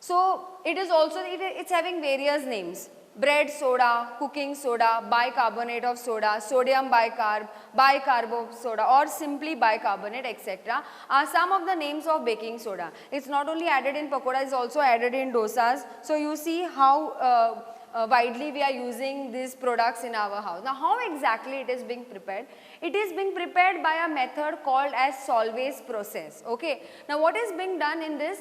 So it is also, it's having various names: bread soda, cooking soda, bicarbonate of soda, sodium bicarb, bicarbo soda, or simply bicarbonate, etc. are some of the names of baking soda. It's not only added in pakoda, it's also added in dosas. So you see how widely we are using these products in our house. Now, how exactly it is being prepared? It is being prepared by a method called as solvase process. Okay. Now, what is being done in this?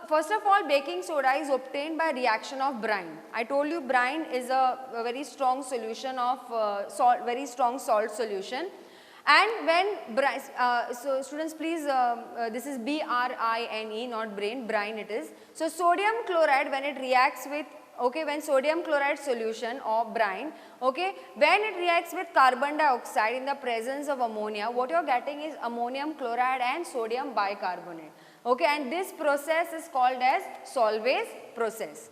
First of all, baking soda is obtained by reaction of brine. I told you brine is a very strong solution of very strong salt solution, And when, so students please, this is B-R-I-N-E, not brain, brine it is. So sodium chloride when it reacts with, okay, when sodium chloride solution or brine, okay, when it reacts with carbon dioxide in the presence of ammonia, what you are getting is ammonium chloride and sodium bicarbonate, okay, and this process is called as Solvay's process.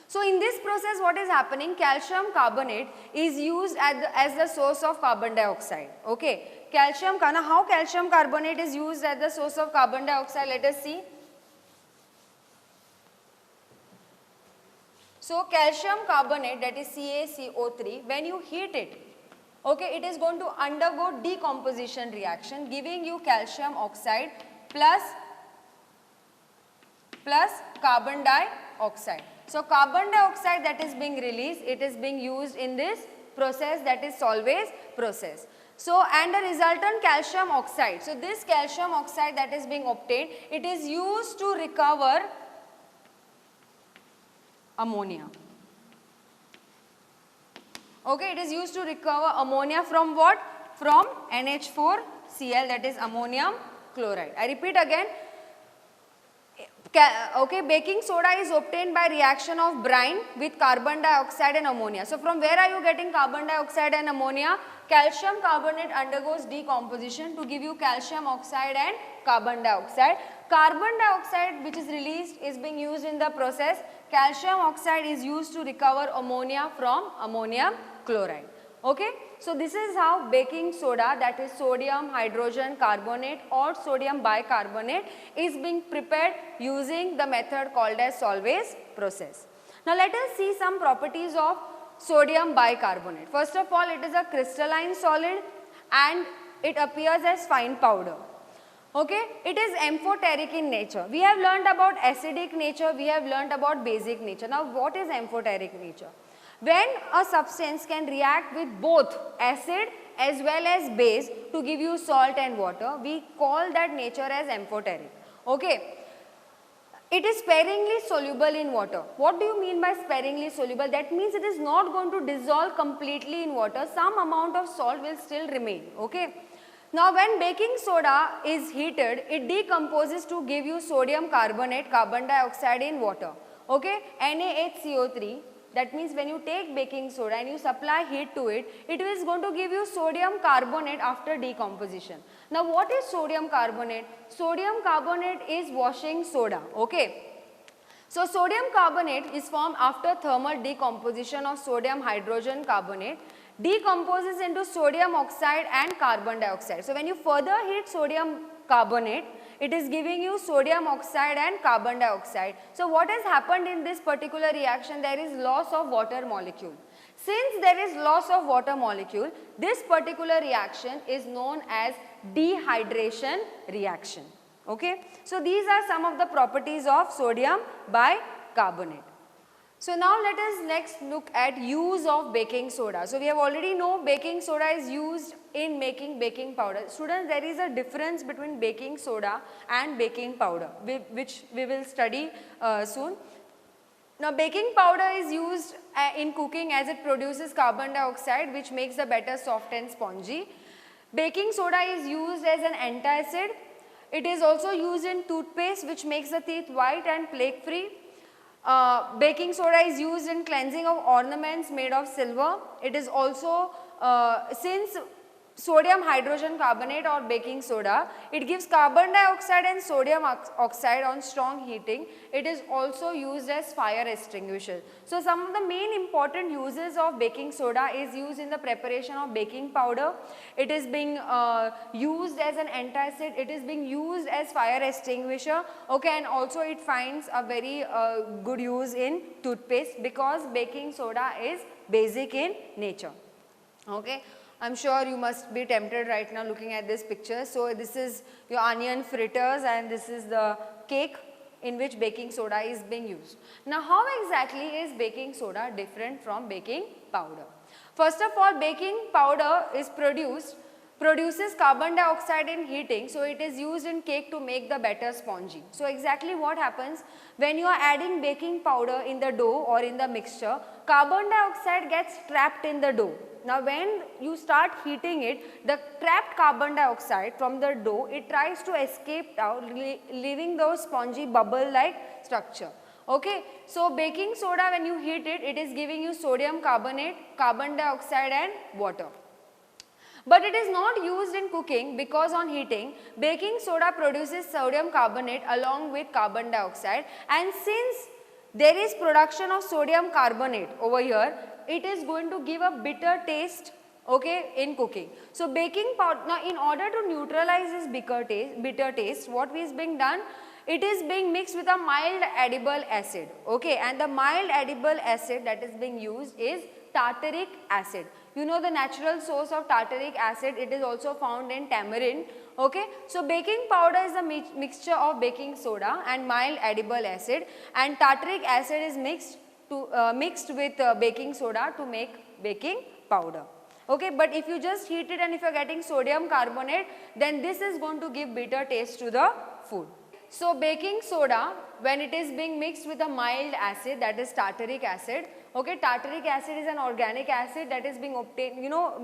So in this process what is happening, calcium carbonate is used as the source of carbon dioxide, okay. How calcium carbonate is used as the source of carbon dioxide, let us see. So calcium carbonate, that is CaCO3, when you heat it, okay, it is going to undergo decomposition reaction giving you calcium oxide plus carbon dioxide. So carbon dioxide that is being released, it is being used in this process, that is Solvay's process. So and the resultant calcium oxide, so this calcium oxide that is being obtained, it is used to recover ammonia. Okay, it is used to recover ammonia from what? From NH4Cl, that is ammonium chloride. I repeat again. Okay, baking soda is obtained by reaction of brine with carbon dioxide and ammonia. So from where are you getting carbon dioxide and ammonia? Calcium carbonate undergoes decomposition to give you calcium oxide and carbon dioxide. Carbon dioxide which is released is being used in the process. Calcium oxide is used to recover ammonia from ammonium chloride. Okay. So this is how baking soda, that is sodium hydrogen carbonate or sodium bicarbonate, is being prepared using the method called as Solvay's process. Now let us see some properties of sodium bicarbonate. First of all, it is a crystalline solid and it appears as fine powder. Okay, it is amphoteric in nature. We have learned about acidic nature, we have learned about basic nature. Now what is amphoteric nature? When a substance can react with both acid as well as base to give you salt and water, we call that nature as amphoteric. Okay. It is sparingly soluble in water. What do you mean by sparingly soluble? That means it is not going to dissolve completely in water. Some amount of salt will still remain. Okay. Now when baking soda is heated, it decomposes to give you sodium carbonate, carbon dioxide in water. Okay. NaHCO3. That means when you take baking soda and you supply heat to it, it is going to give you sodium carbonate after decomposition. Now what is sodium carbonate? Sodium carbonate is washing soda. Okay. So sodium carbonate is formed after thermal decomposition of sodium hydrogen carbonate, decomposes into sodium oxide and carbon dioxide. So when you further heat sodium carbonate, it is giving you sodium oxide and carbon dioxide. So what has happened in this particular reaction? There is loss of water molecule. Since there is loss of water molecule, this particular reaction is known as dehydration reaction. Okay. So these are some of the properties of sodium bicarbonate. So now let us next look at use of baking soda. So we have already know baking soda is used in making baking powder. Students, there is a difference between baking soda and baking powder, which we will study soon. Now baking powder is used in cooking as it produces carbon dioxide, which makes the batter soft and spongy. Baking soda is used as an antacid. It is also used in toothpaste, which makes the teeth white and plaque free. Baking soda is used in cleansing of ornaments made of silver. It is also, since sodium hydrogen carbonate or baking soda, it gives carbon dioxide and sodium oxide on strong heating. It is also used as fire extinguisher. So some of the main important uses of baking soda is used in the preparation of baking powder. It is being used as an antacid. It is being used as fire extinguisher. Okay, and also it finds a very good use in toothpaste because baking soda is basic in nature. Okay. I am sure you must be tempted right now looking at this picture. So this is your onion fritters and this is the cake in which baking soda is being used. Now how exactly is baking soda different from baking powder? First of all, baking powder is produced produces carbon dioxide in heating, so it is used in cake to make the batter spongy. So exactly what happens when you are adding baking powder in the dough or in the mixture, carbon dioxide gets trapped in the dough. Now when you start heating it, the trapped carbon dioxide from the dough, it tries to escape out, leaving those spongy bubble like structure. Okay, so baking soda, when you heat it, it is giving you sodium carbonate, carbon dioxide and water. But it is not used in cooking because on heating, baking soda produces sodium carbonate along with carbon dioxide, and since there is production of sodium carbonate over here, it is going to give a bitter taste, okay, in cooking. So baking powder, now in order to neutralize this bitter taste, what is being done? It is being mixed with a mild edible acid, okay, and the mild edible acid that is being used is tartaric acid. You know the natural source of tartaric acid, it is also found in tamarind, okay. So baking powder is a mixture of baking soda and mild edible acid, and tartaric acid is mixed with baking soda to make baking powder. Okay, but if you just heat it and if you are getting sodium carbonate, then this is going to give bitter taste to the food. So baking soda, when it is being mixed with a mild acid, that is tartaric acid, okay, tartaric acid is an organic acid that is being obtained, you know,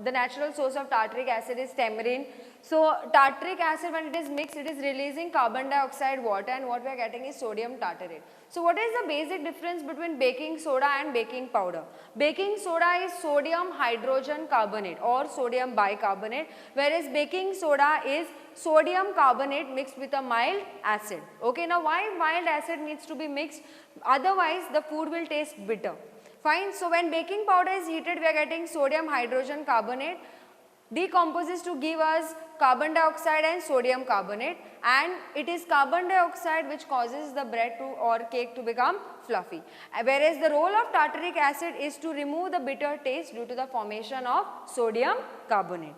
the natural source of tartaric acid is tamarind. So tartaric acid, when it is mixed, it is releasing carbon dioxide, water, and what we are getting is sodium tartarate. So what is the basic difference between baking soda and baking powder? Baking soda is sodium hydrogen carbonate or sodium bicarbonate, whereas baking soda is sodium carbonate mixed with a mild acid. Okay, now why mild acid needs to be mixed? Otherwise the food will taste bitter. Fine, so when baking powder is heated, we are getting sodium hydrogen carbonate, decomposes to give us carbon dioxide and sodium carbonate, and it is carbon dioxide which causes the bread to or cake to become fluffy. Whereas the role of tartaric acid is to remove the bitter taste due to the formation of sodium carbonate.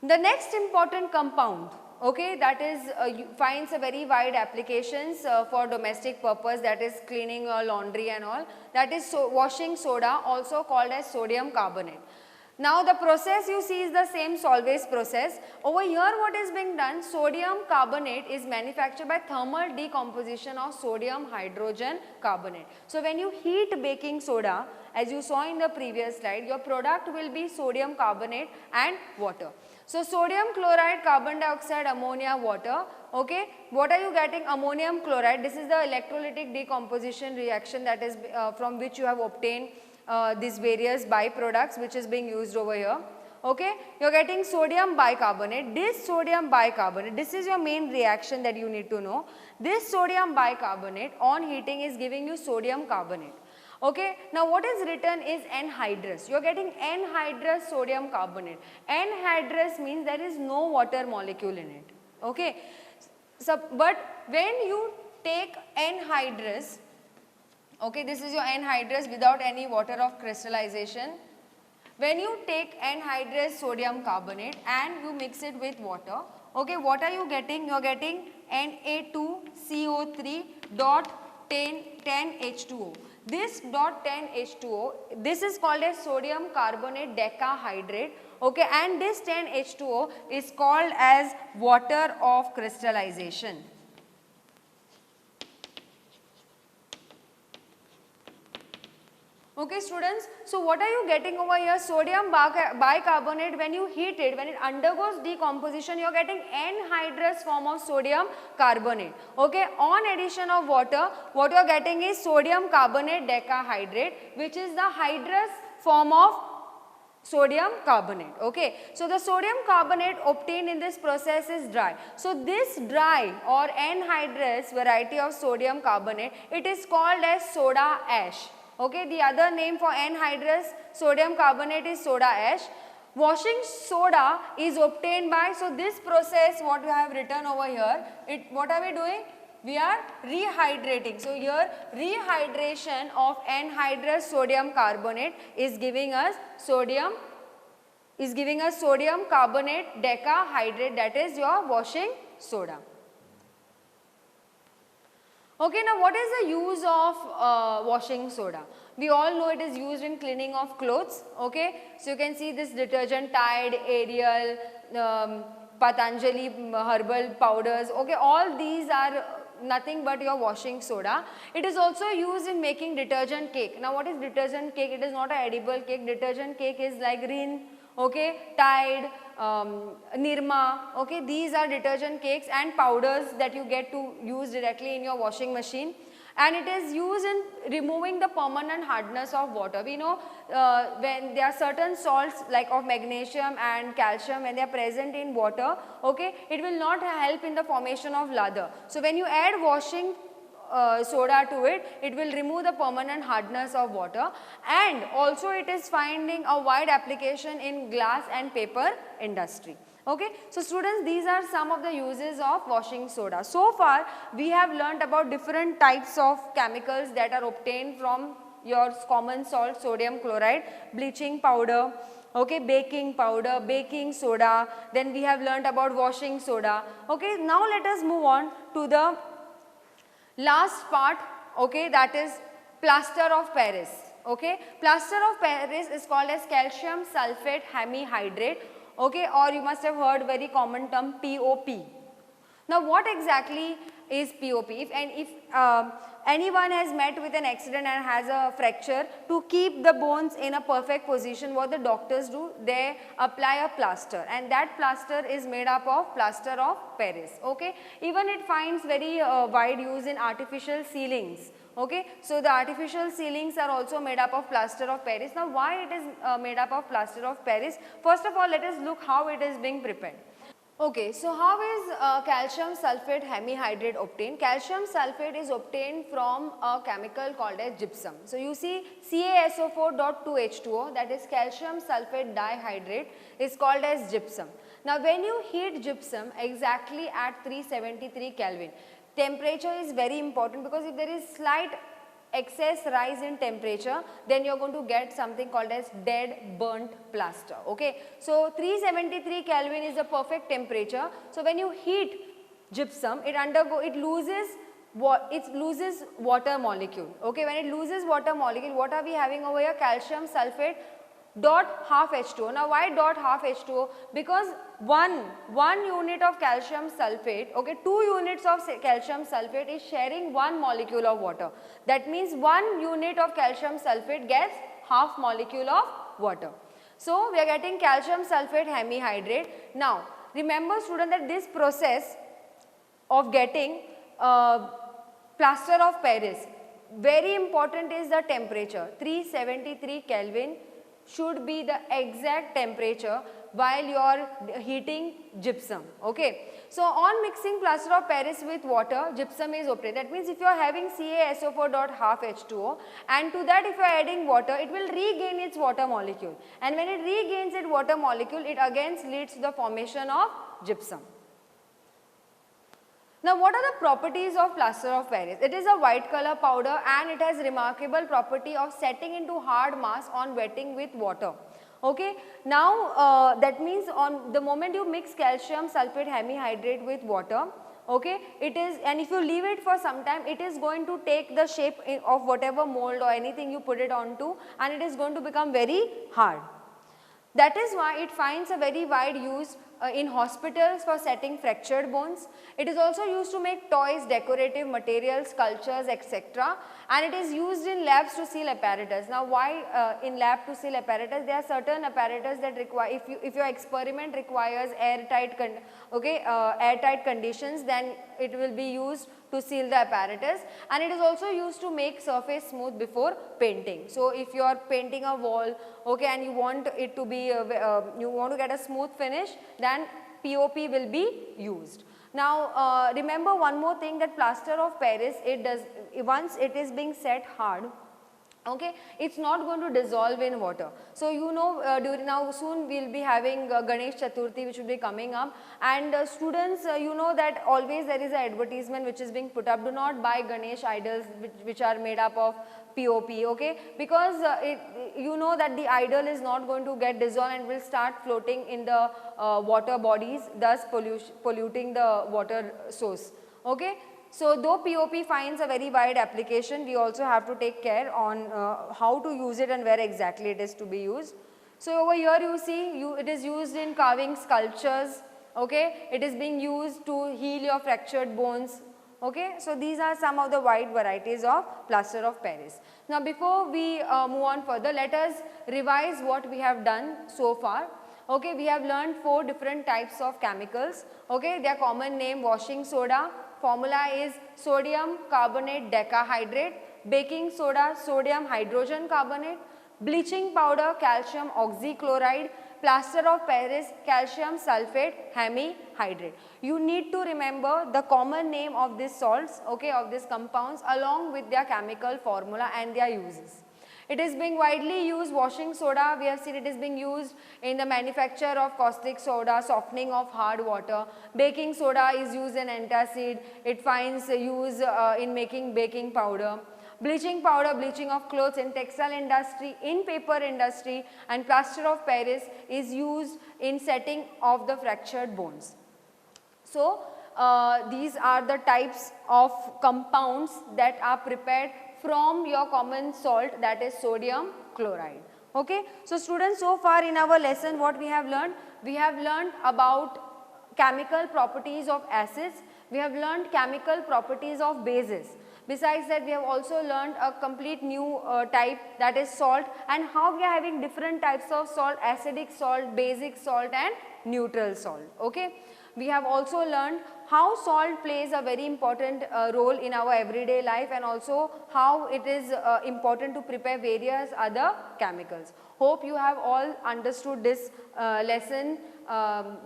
The next important compound, okay, that is finds a very wide applications for domestic purpose, that is cleaning laundry and all, that is washing soda, also called as sodium carbonate. Now the process you see is the same solvase process. Over here what is being done, sodium carbonate is manufactured by thermal decomposition of sodium hydrogen carbonate. So when you heat baking soda, as you saw in the previous slide, your product will be sodium carbonate and water. So sodium chloride, carbon dioxide, ammonia, water, okay. What are you getting? Ammonium chloride. This is the electrolytic decomposition reaction that is from which you have obtained these various byproducts which is being used over here, okay. You are getting sodium bicarbonate. This sodium bicarbonate, this is your main reaction that you need to know. This sodium bicarbonate on heating is giving you sodium carbonate. Okay, now what is written is anhydrous. You are getting anhydrous sodium carbonate. Anhydrous means there is no water molecule in it. Okay, so but when you take anhydrous, okay, this is your anhydrous without any water of crystallization. When you take anhydrous sodium carbonate and you mix it with water, okay, what are you getting? You are getting Na2CO3 dot 10H2O. This dot 10H2O, this is called as sodium carbonate decahydrate, okay, and this 10H2O is called as water of crystallization. Okay students, so what are you getting over here? Sodium bicarbonate, when you heat it, when it undergoes decomposition, you are getting anhydrous form of sodium carbonate. Okay, on addition of water, what you are getting is sodium carbonate decahydrate, which is the hydrous form of sodium carbonate. Okay, so the sodium carbonate obtained in this process is dry. So this dry or anhydrous variety of sodium carbonate, it is called as soda ash. Okay, the other name for anhydrous sodium carbonate is soda ash. Washing soda is obtained by, so this process what we have written over here, what are we doing? We are rehydrating. So here rehydration of anhydrous sodium carbonate is giving us sodium carbonate decahydrate, that is your washing soda. Okay, now what is the use of washing soda? We all know it is used in cleaning of clothes, okay. So you can see this detergent, Tide, Ariel, Patanjali herbal powders, okay, all these are nothing but your washing soda. It is also used in making detergent cake. Now what is detergent cake? It is not an edible cake. Detergent cake is like Rin, okay, Tide, Nirma, okay, these are detergent cakes and powders that you get to use directly in your washing machine. And it is used in removing the permanent hardness of water. We know when there are certain salts like of magnesium and calcium, when they are present in water, okay, it will not help in the formation of lather. So when you add washing soda to it, it will remove the permanent hardness of water, and also it is finding a wide application in glass and paper industry. Okay. So students, these are some of the uses of washing soda. So far we have learnt about different types of chemicals that are obtained from your common salt, sodium chloride, bleaching powder, okay, baking powder, baking soda, then we have learnt about washing soda. Okay. Now let us move on to the last part, okay, that is plaster of Paris. Okay. Plaster of Paris is called as calcium sulphate hemihydrate, okay, or you must have heard very common term POP. Now what exactly is POP? If anyone has met with an accident and has a fracture, to keep the bones in a perfect position, what the doctors do, they apply a plaster, and that plaster is made up of plaster of Paris. Okay. Even it finds very wide use in artificial ceilings. Okay. So the artificial ceilings are also made up of plaster of Paris. Now why it is made up of plaster of Paris? First of all, let us look how it is being prepared. Okay, so how is calcium sulphate hemihydrate obtained? Calcium sulphate is obtained from a chemical called as gypsum. So you see CaSO4.2H2O, that is calcium sulphate dihydrate, is called as gypsum. Now when you heat gypsum exactly at 373 Kelvin, temperature is very important, because if there is slight excess rise in temperature, then you are going to get something called as dead burnt plaster. Okay. So 373 Kelvin is the perfect temperature. So when you heat gypsum, it loses water molecule. Okay. When it loses water molecule, what are we having over here? Calcium sulphate dot half H2O. Now why dot half H2O? Because one unit of calcium sulphate, okay, 2 units of calcium sulphate is sharing 1 molecule of water. That means 1 unit of calcium sulphate gets half molecule of water. So we are getting calcium sulphate hemihydrate. Now remember student that this process of getting plaster of Paris, very important is the temperature. 373 Kelvin should be the exact temperature while you are heating gypsum. Okay. So on mixing plaster of Paris with water, gypsum is obtained. That means if you are having CaSO4.half H2O, and to that if you are adding water, it will regain its water molecule, and when it regains its water molecule, it again leads to the formation of gypsum. Now what are the properties of plaster of Paris? It is a white color powder, and it has remarkable property of setting into hard mass on wetting with water. Okay. Now that means on the moment you mix calcium sulphate hemihydrate with water, okay, it is, and if you leave it for some time, it is going to take the shape of whatever mold or anything you put it onto, and it is going to become very hard. That is why it finds a very wide use in hospitals for setting fractured bones. It is also used to make toys, decorative materials, sculptures, etc. And it is used in labs to seal apparatus. Now why in lab to seal apparatus? There are certain apparatus that require, if your experiment requires airtight conditions, then it will be used to seal the apparatus, and it is also used to make surface smooth before painting. So if you are painting a wall, okay, and you want it to be you want to get a smooth finish, then POP will be used. Now remember one more thing, that plaster of Paris, it does, once it is being set hard, okay, it's not going to dissolve in water. So you know during now soon we will be having Ganesh Chaturthi, which will be coming up, and students you know that always there is an advertisement which is being put up, do not buy Ganesh idols which are made up of POP, okay, because you know that the idol is not going to get dissolved and will start floating in the water bodies, thus polluting the water source. Okay. So though POP finds a very wide application, we also have to take care on how to use it and where exactly it is to be used. So over here you see it is used in carving sculptures, okay. It is being used to heal your fractured bones, okay. So these are some of the wide varieties of plaster of Paris. Now before we move on further, let us revise what we have done so far. Okay, we have learned 4 different types of chemicals, okay. Their common name washing soda, formula is sodium carbonate decahydrate, baking soda sodium hydrogen carbonate, bleaching powder calcium oxychloride, plaster of Paris calcium sulphate hemihydrate. You need to remember the common name of these salts, okay, of these compounds along with their chemical formula and their uses. It is being widely used, washing soda, we have seen it is being used in the manufacture of caustic soda, softening of hard water. Baking soda is used in antacid, it finds use in making baking powder. Bleaching powder, bleaching of clothes in textile industry, in paper industry, and plaster of Paris is used in setting of the fractured bones. So, these are the types of compounds that are prepared from your common salt, that is sodium chloride. Okay. So, students, so far in our lesson what we have learned? We have learned about chemical properties of acids, we have learned chemical properties of bases. Besides that, we have also learned a complete new type, that is salt, and how we are having different types of salt, acidic salt, basic salt and neutral salt. Okay. We have also learned how salt plays a very important role in our everyday life, and also how it is important to prepare various other chemicals. Hope you have all understood this lesson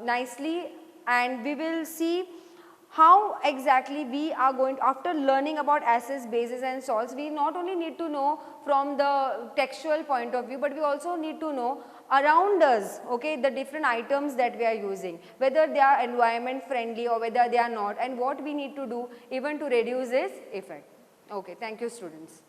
nicely, and we will see how exactly we are going to, after learning about acids, bases and salts, we not only need to know from the textual point of view, but we also need to know around us, okay, the different items that we are using, whether they are environment friendly or whether they are not, and what we need to do even to reduce its effect. Okay, thank you students.